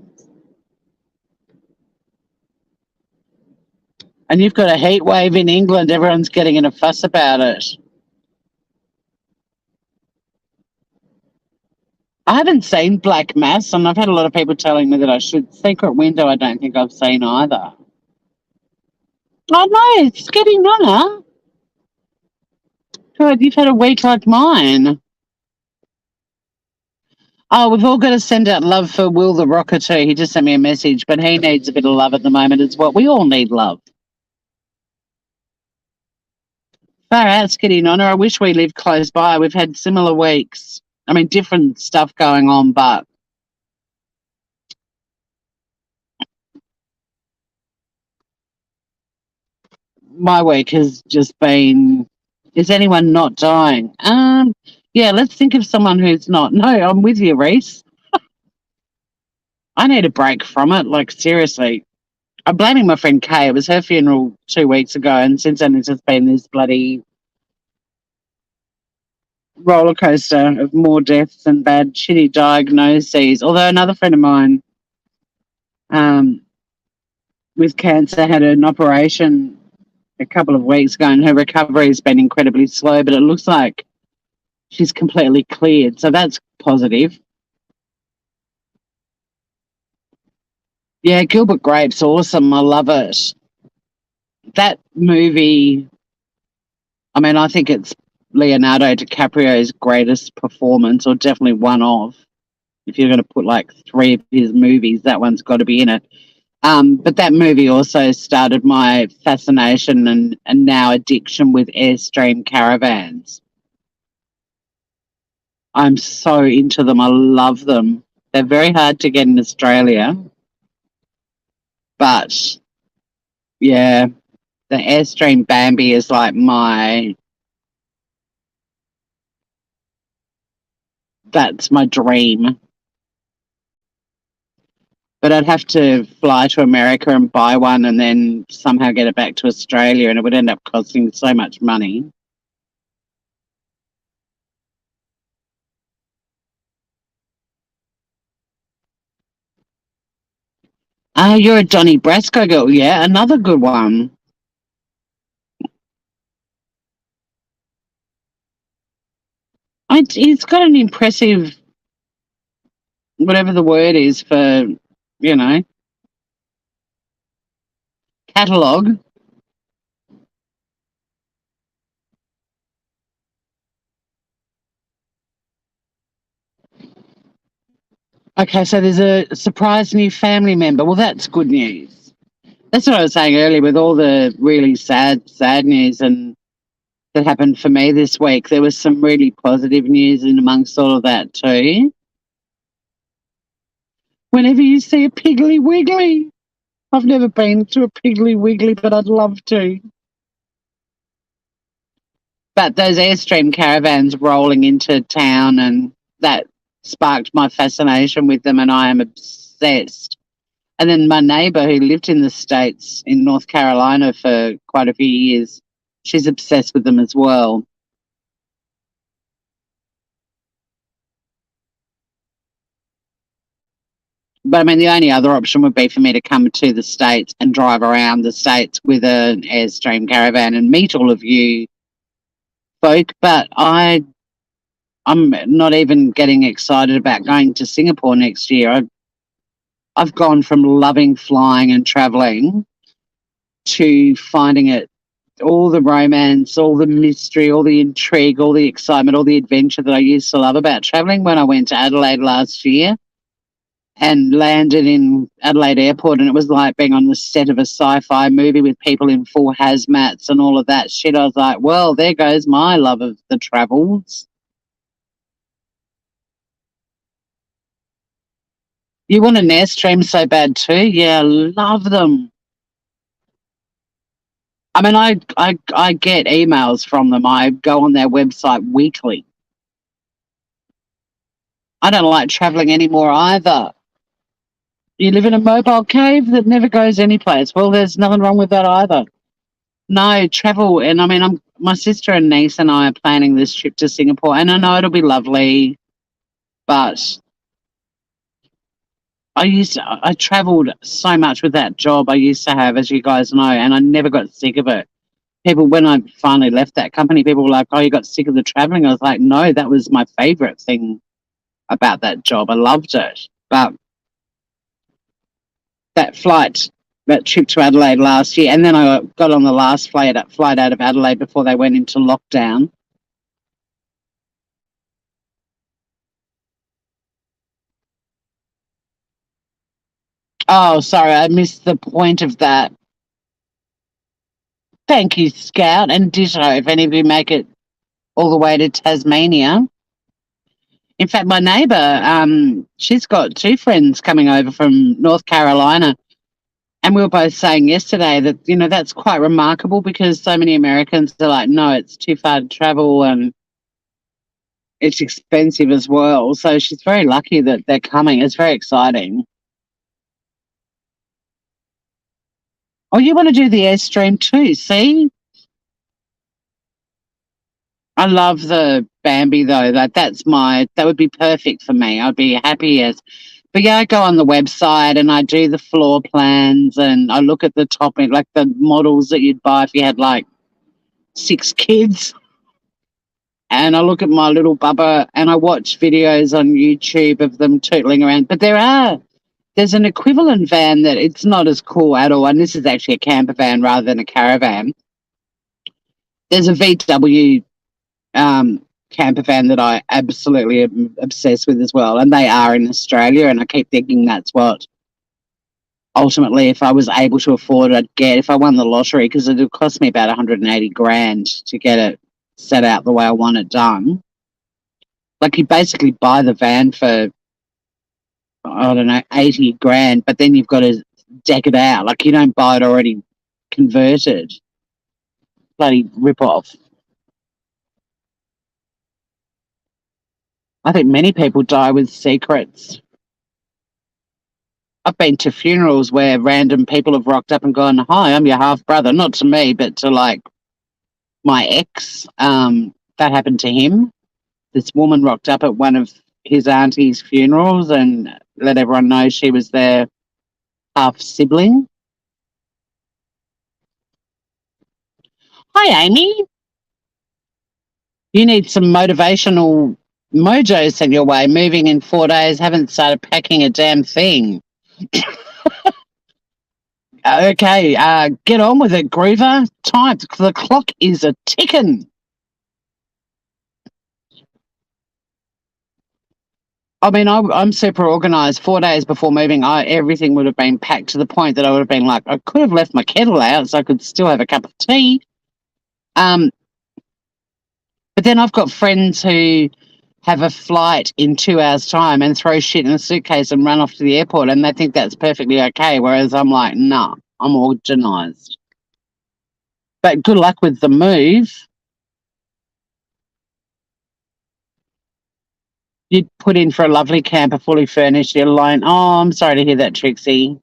And you've got a heat wave in England. Everyone's getting in a fuss about it. I haven't seen Black Mass, and I've had a lot of people telling me that I should. Secret Window, I don't think I've seen either. Oh, no, it's getting on, huh? God, you've had a week like mine. Oh, we've all got to send out love for Will the Rocker too. He just sent me a message, but he needs a bit of love at the moment as well. We all need love. Far out, getting on. I wish we lived close by. We've had similar weeks. I mean, different stuff going on, but my week has just been, is anyone not dying? Yeah, let's think of someone who's not. No, I'm with you, Reese. I need a break from it. Like, seriously. I'm blaming my friend Kay. It was her funeral 2 weeks ago, and since then it's just been this bloody roller coaster of more deaths and bad, shitty diagnoses. Although another friend of mine um, with cancer had an operation a couple of weeks ago, and her recovery has been incredibly slow, but it looks like she's completely cleared. So that's positive. Yeah, Gilbert Grape's awesome. I love it. That movie, I mean, I think it's Leonardo DiCaprio's greatest performance, or definitely one of. If you're going to put like three of his movies, that one's got to be in it. But that movie also started my fascination and now addiction with Airstream caravans. I'm so into them. I love them. They're very hard to get in Australia. But yeah, the Airstream Bambi is like that's my dream. But I'd have to fly to America and buy one and then somehow get it back to Australia, and it would end up costing so much money. Ah, you're a Donnie Brasco girl. Yeah, another good one. He's got an impressive, whatever the word is for, you know, catalogue. Okay, so there's a surprise new family member. Well, that's good news. That's what I was saying earlier with all the really sad news and that happened for me this week. There was some really positive news in amongst all of that too. Whenever you see a Piggly Wiggly, I've never been to a Piggly Wiggly, but I'd love to. But those Airstream caravans rolling into town, and that sparked my fascination with them, and I am obsessed. And then my neighbour who lived in the States in North Carolina for quite a few years, she's obsessed with them as well. But I mean, the only other option would be for me to come to the States and drive around the States with an Airstream caravan and meet all of you folk. But I'm not even getting excited about going to Singapore next year. I've gone from loving flying and traveling to finding it all the romance, all the mystery, all the intrigue, all the excitement, all the adventure that I used to love about traveling when I went to Adelaide last year and landed in Adelaide Airport, and it was like being on the set of a sci-fi movie with people in full hazmats and all of that shit. I was like, well, there goes my love of the travels. You want an Airstream so bad too? Yeah, love them. I mean, I get emails from them. I go on their website weekly. I don't like traveling anymore either. You live in a mobile cave that never goes anyplace. Well, there's nothing wrong with that either. No, travel. And I mean, my sister and niece and I are planning this trip to Singapore, and I know it'll be lovely, but I traveled so much with that job I used to have, as you guys know, and I never got sick of it. People, when I finally left that company, people were like, "Oh, you got sick of the traveling?" I was like, "No, that was my favorite thing about that job. I loved it." But that that trip to Adelaide last year, and then I got on the last flight out of Adelaide before they went into lockdown. Oh, sorry, I missed the point of that. Thank you, Scout, and ditto if any of you make it all the way to Tasmania. In fact, my neighbour, she's got two friends coming over from North Carolina. And we were both saying yesterday that, that's quite remarkable because so many Americans are like, no, it's too far to travel and it's expensive as well. So she's very lucky that they're coming. It's very exciting. Oh, you want to do the Airstream too? See? I love the Bambi though. That would be perfect for me. I'd be happy as. But yeah, I go on the website and I do the floor plans and I look at the topic, like the models that you'd buy if you had like 6 kids. And I look at my little bubba and I watch videos on YouTube of them tootling around. But there's an equivalent van that it's not as cool at all. And this is actually a camper van rather than a caravan. There's a VW camper van that I absolutely am obsessed with as well. And they are in Australia. And I keep thinking that's what ultimately, if I was able to afford it, I'd get if I won the lottery, because it would cost me about 180 grand to get it set out the way I want it done. Like you basically buy the van for, I don't know, 80 grand, but then you've got to deck it out. Like you don't buy it already converted. Bloody rip-off. I think many people die with secrets. I've been to funerals where random people have rocked up and gone, "Hi, I'm your half brother." Not to me, but to like my ex. That happened to him. This woman rocked up at one of his auntie's funerals and let everyone know she was their half sibling. Hi, Amy. You need some motivational mojo sent your way. Moving in 4 days, haven't started packing a damn thing. Okay, get on with it, Groover. Time. The clock is a ticking. I mean, I'm super organised. 4 days before moving, everything would have been packed to the point that I would have been like, I could have left my kettle out so I could still have a cup of tea. But then I've got friends who have a flight in 2 hours' time and throw shit in a suitcase and run off to the airport, and they think that's perfectly okay, whereas I'm like, nah, I'm organised. But good luck with the move. You'd put in for a lovely camper, fully furnished, you're alone. Oh, I'm sorry to hear that, Trixie.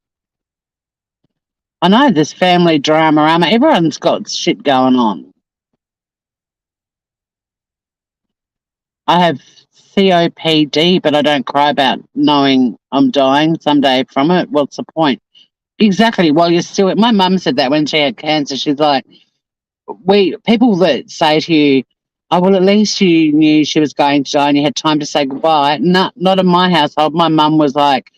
I know, this family drama. Everyone's got shit going on. I have COPD, but I don't cry about knowing I'm dying someday from it. What's the point? Exactly. While you're still, my mum said that when she had cancer. She's like, people that say to you, "Oh, well, at least you knew she was going to die and you had time to say goodbye." No, not in my household. My mum was like,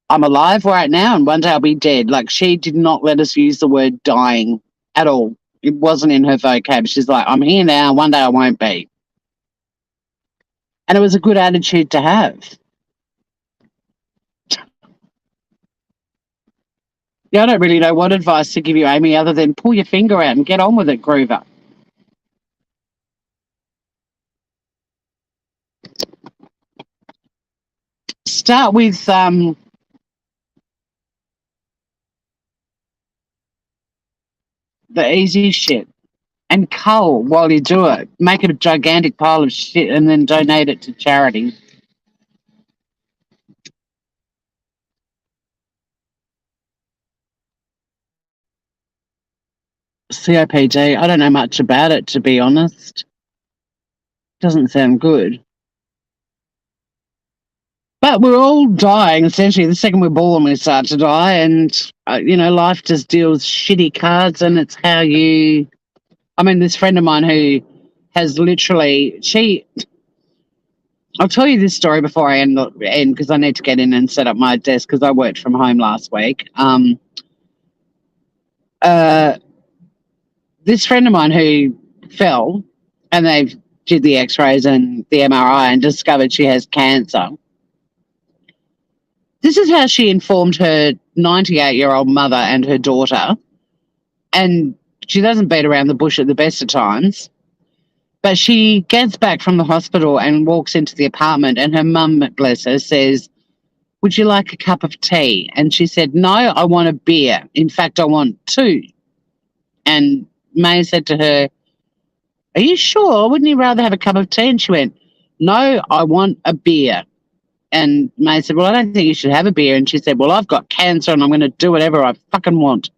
"I'm alive right now and one day I'll be dead." Like she did not let us use the word dying at all. It wasn't in her vocab. She's like, I'm here now. One day I won't be. And it was a good attitude to have. Yeah, I don't really know what advice to give you, Amy, other than pull your finger out and get on with it, Groover. Start with the easy shit and cull while you do it. Make it a gigantic pile of shit and then donate it to charity. COPD, I don't know much about it, to be honest. Doesn't sound good. But we're all dying, essentially. The second we're born, we start to die. And, life just deals shitty cards, and it's how you. I mean, this friend of mine who has literally. I'll tell you this story before I end because I need to get in and set up my desk because I worked from home last week. This friend of mine who fell and they did the x-rays and the MRI and discovered she has cancer. This is how she informed her 98-year-old mother and her daughter. And she doesn't beat around the bush at the best of times. But she gets back from the hospital and walks into the apartment, and her mum, bless her, says, would you like a cup of tea? And she said, no, I want a beer. In fact, I want two. And May said to her, are you sure? Wouldn't you rather have a cup of tea? And she went, no, I want a beer. And May said, well, I don't think you should have a beer. And she said, well, I've got cancer and I'm going to do whatever I fucking want.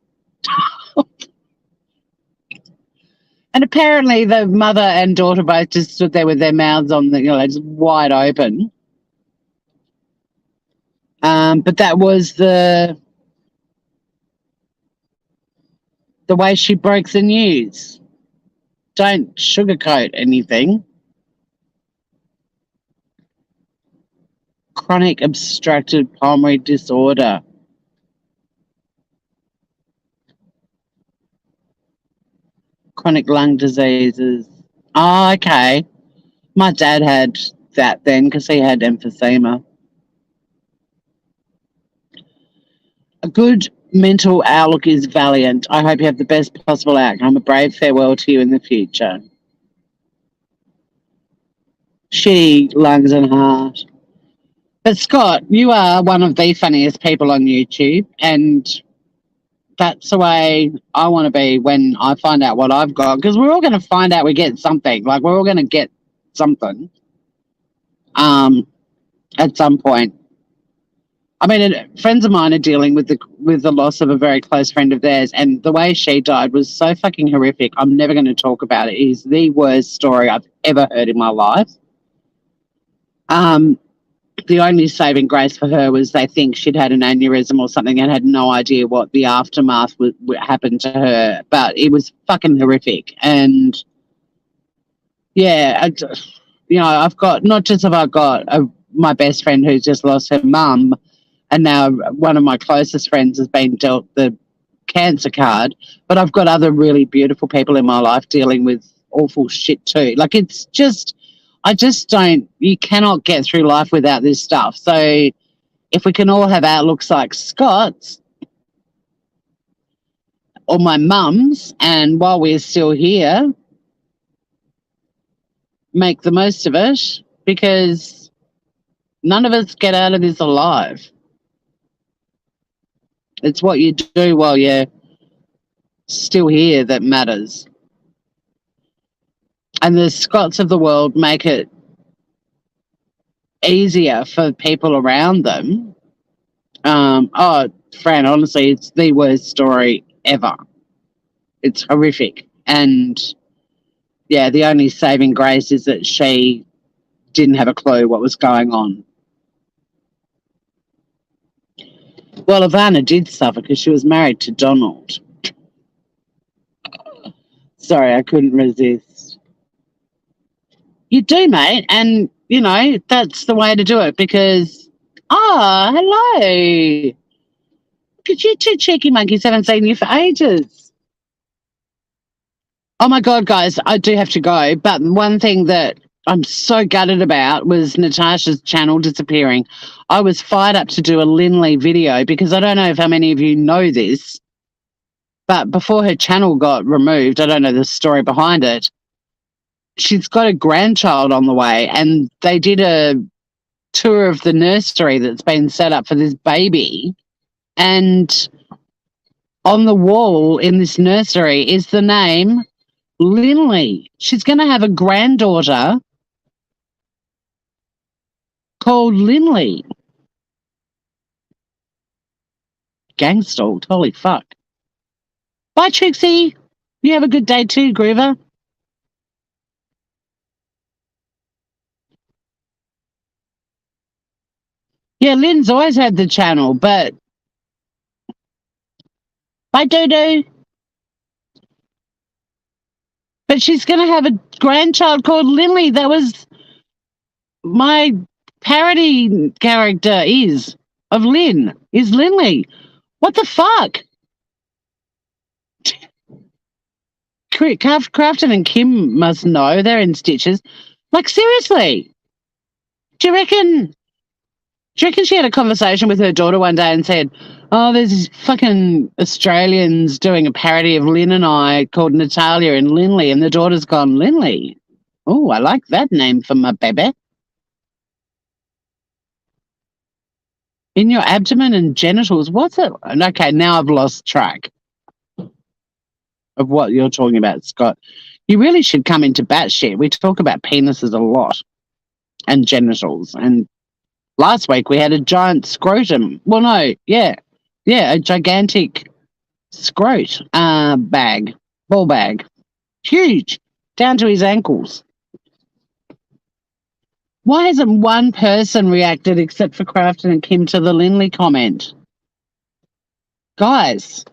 And apparently the mother and daughter both just stood there with their mouths on just wide open. But that was the way she broke the news. Don't sugarcoat anything. Chronic obstructive pulmonary disorder. Chronic lung diseases. Oh, okay. My dad had that then because he had emphysema. A good mental outlook is valiant. I hope you have the best possible outcome. A brave farewell to you in the future. She, lungs and heart. But Scott, you are one of the funniest people on YouTube, and that's the way I want to be when I find out what I've got, because we're all going to find out we get something. Like, we're all going to get something at some point. I mean, friends of mine are dealing with the loss of a very close friend of theirs, and the way she died was so fucking horrific. I'm never going to talk about it. It is the worst story I've ever heard in my life. The only saving grace for her was they think she'd had an aneurysm or something and had no idea what the aftermath would happen to her. But it was fucking horrific. And yeah, I've got, not just have I got my best friend who's just lost her mum, and now one of my closest friends has been dealt the cancer card, but I've got other really beautiful people in my life dealing with awful shit too. Like, it's just, you cannot get through life without this stuff. So if we can all have outlooks like Scott's or my mum's, and while we're still here, make the most of it, because none of us get out of this alive. It's what you do while you're still here that matters. And the Scots of the world make it easier for people around them. Fran, honestly, it's the worst story ever. It's horrific. And yeah, the only saving grace is that she didn't have a clue what was going on. Well, Ivana did suffer because she was married to Donald. Sorry, I couldn't resist. You do, mate. And, that's the way to do it, because, hello. Look at you two cheeky monkeys, haven't seen you for ages. Oh my God, guys, I do have to go. But one thing that I'm so gutted about was Natasha's channel disappearing. I was fired up to do a Linley video because I don't know if how many of you know this, but before her channel got removed, I don't know the story behind it. She's got a grandchild on the way, and they did a tour of the nursery that's been set up for this baby. And on the wall in this nursery is the name Linley. She's going to have a granddaughter called Linley. Gangstalked. Holy fuck. Bye, Trixie. You have a good day too, Groover. Yeah, Lynn's always had the channel, but bye, Dodo. But she's going to have a grandchild called Linley. That was my parody character of Lynn, is Linley. What the fuck? Crafton and Kim must know. They're in stitches. Like, seriously. Do you reckon she had a conversation with her daughter one day and said, oh, there's these fucking Australians doing a parody of Lynn and I called Natalia and Linley, and the daughter's gone, Linley? Oh, I like that name for my baby. In your abdomen and genitals, what's it? Okay, now I've lost track of what you're talking about, Scott. You really should come into batshit. We talk about penises a lot and genitals. And last week we had a giant scrotum. Well, no, yeah, a gigantic scrot ball bag. Huge, down to his ankles. Why hasn't one person reacted except for Crafton and Kim to the Linley comment? Guys,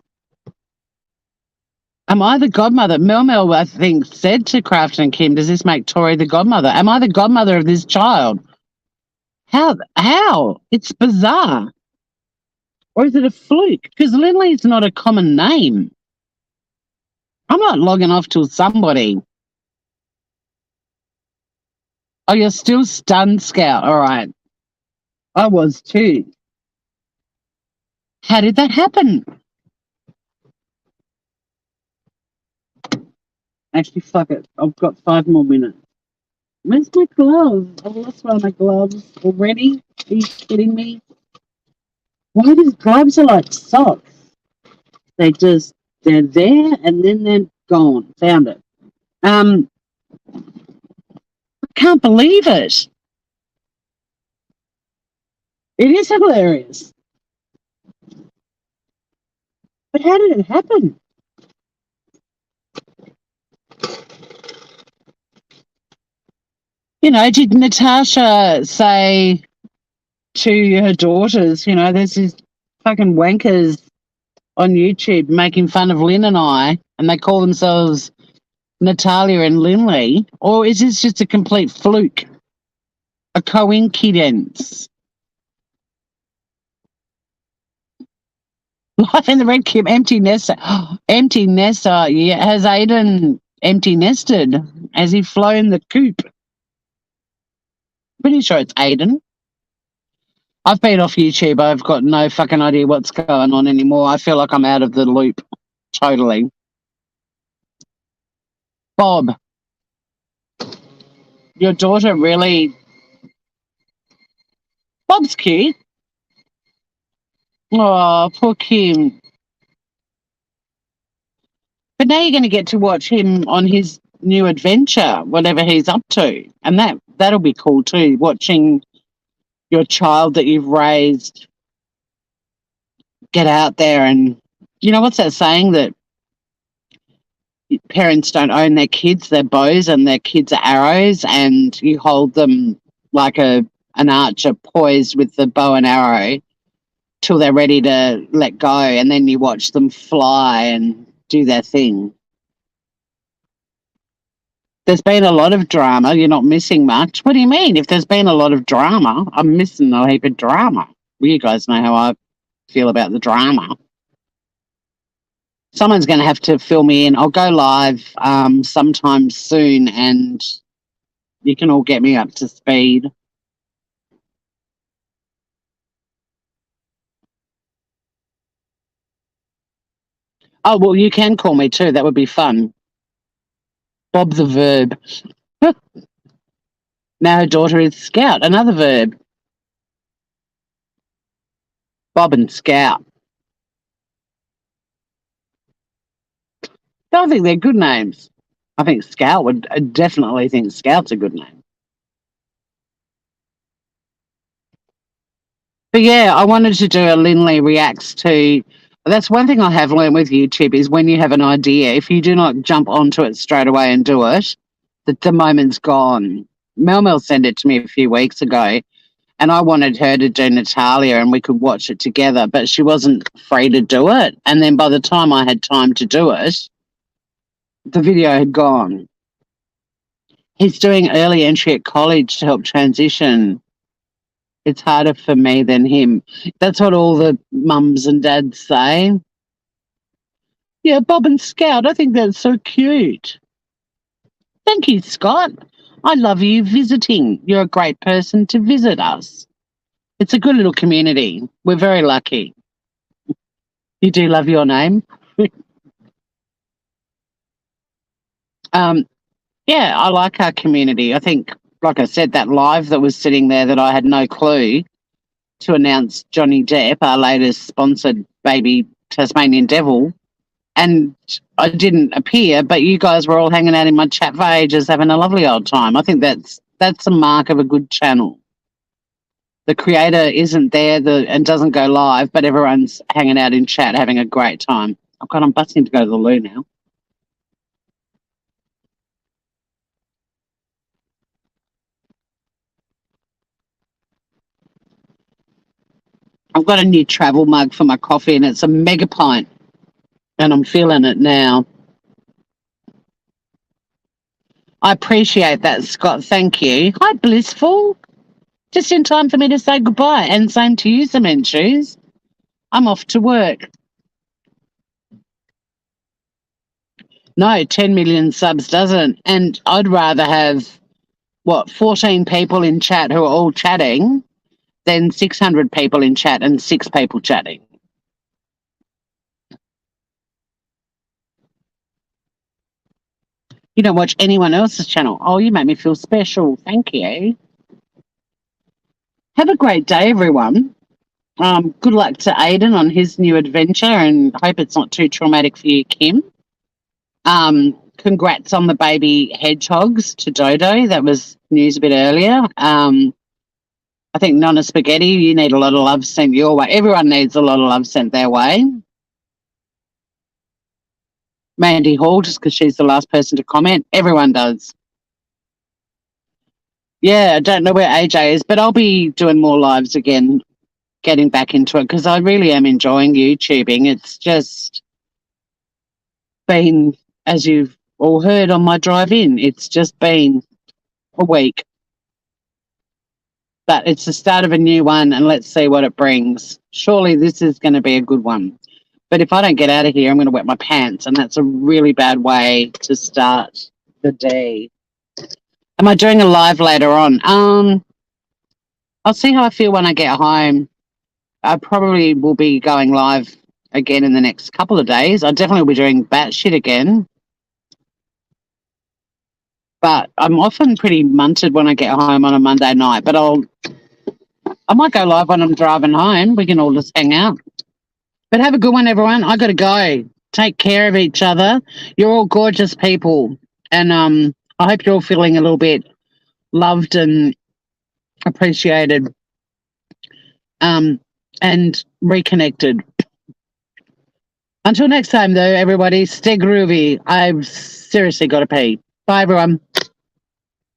am I the godmother? Mel, I think, said to Crafton and Kim, does this make Tori the godmother? Am I the godmother of this child? How? It's bizarre. Or is it a fluke? Because Linley's not a common name. I'm not logging off till somebody. Oh, you're still stunned, Scout. All right. I was too. How did that happen? Actually, fuck it. I've got 5 more minutes. Where's my gloves? I've lost one of my gloves already. Are you kidding me? Why these gloves are like socks? They're there and then they're gone. Found it. I can't believe it. It is hilarious. But how did it happen? You know, did Natasha say to her daughters, you know, there's these fucking wankers on YouTube making fun of Lynn and I, and they call themselves Natalia and Linley? Or is this just a complete fluke? A coincidence? Life in the Red Cube, empty nester. Empty nester. Yeah, has Aiden empty nested? Has he flown the coop? Pretty sure it's Aiden. I've been off YouTube. I've got no fucking idea what's going on anymore. I feel like I'm out of the loop. Totally. Bob, your daughter really... Bob's cute. Oh, poor Kim. But now you're going to get to watch him on his new adventure, whatever he's up to. And that'll be cool too, watching your child that you've raised get out there. And you know what's that saying, that parents don't own their kids, they're bows, and their kids are arrows, and you hold them like an archer poised with the bow and arrow till they're ready to let go, and then you watch them fly and do their thing. There's been a lot of drama. You're not missing much. What do you mean? If there's been a lot of drama, I'm missing a heap of drama. Well, you guys know how I feel about the drama. Someone's going to have to fill me in. I'll go live sometime soon, and you can all get me up to speed. Oh, well, you can call me too. That would be fun. Bob the verb. Now her daughter is Scout, another verb. Bob and Scout. I think they're good names. I think Scout would definitely think Scout's a good name. But yeah, I wanted to do a Linley reacts to. That's one thing I have learned with YouTube is when you have an idea, if you do not jump onto it straight away and do it, the moment's gone. Mel sent it to me a few weeks ago, and I wanted her to do Natalia and we could watch it together, but she wasn't free to do it. And then by the time I had time to do it, the video had gone. He's doing early entry at college to help transition. It's harder for me than him. That's what all the mums and dads say. Yeah, Bob and Scout, I think that's so cute. Thank you, Scott. I love you visiting. You're a great person to visit us. It's a good little community. We're very lucky. You do love your name? Yeah, I like our community. I think, like I said, that live that was sitting there that I had no clue to announce Johnny Depp, our latest sponsored baby Tasmanian devil, and I didn't appear, but you guys were all hanging out in my chat for ages having a lovely old time. I think that's a mark of a good channel. The creator isn't there and doesn't go live, but everyone's hanging out in chat having a great time. Oh God, I'm busting to go to the loo now. I've got a new travel mug for my coffee and it's a mega pint and I'm feeling it now. I appreciate that, Scott. Thank you. Hi, Blissful. Just in time for me to say goodbye. And same to you, Cement Shoes. I'm off to work. No, 10 million subs doesn't. And I'd rather have, 14 people in chat who are all chatting than 600 people in chat and 6 people chatting. You don't watch anyone else's channel. Oh, you make me feel special. Thank you. Have a great day, everyone. Good luck to Aiden on his new adventure and hope it's not too traumatic for you, Kim. Congrats on the baby hedgehogs to Dodo. That was news a bit earlier. I think Nonna Spaghetti, you need a lot of love sent your way. Everyone needs a lot of love sent their way. Mandy Hall, just because she's the last person to comment. Everyone does. Yeah, I don't know where AJ is, but I'll be doing more lives again, getting back into it, because I really am enjoying YouTubing. It's just been, as you've all heard on my drive in, it's just been a week. But it's the start of a new one, and let's see what it brings. Surely this is going to be a good one. But if I don't get out of here, I'm going to wet my pants, and that's a really bad way to start the day. Am I doing a live later on? I'll see how I feel when I get home. I probably will be going live again in the next couple of days. I definitely will be doing batshit again. But I'm often pretty munted when I get home on a Monday night. But I might go live when I'm driving home. We can all just hang out. But have a good one, everyone. I got to go. Take care of each other. You're all gorgeous people. And I hope you're all feeling a little bit loved and appreciated and reconnected. Until next time, though, everybody, stay groovy. I've seriously got to pee. Bye, everyone.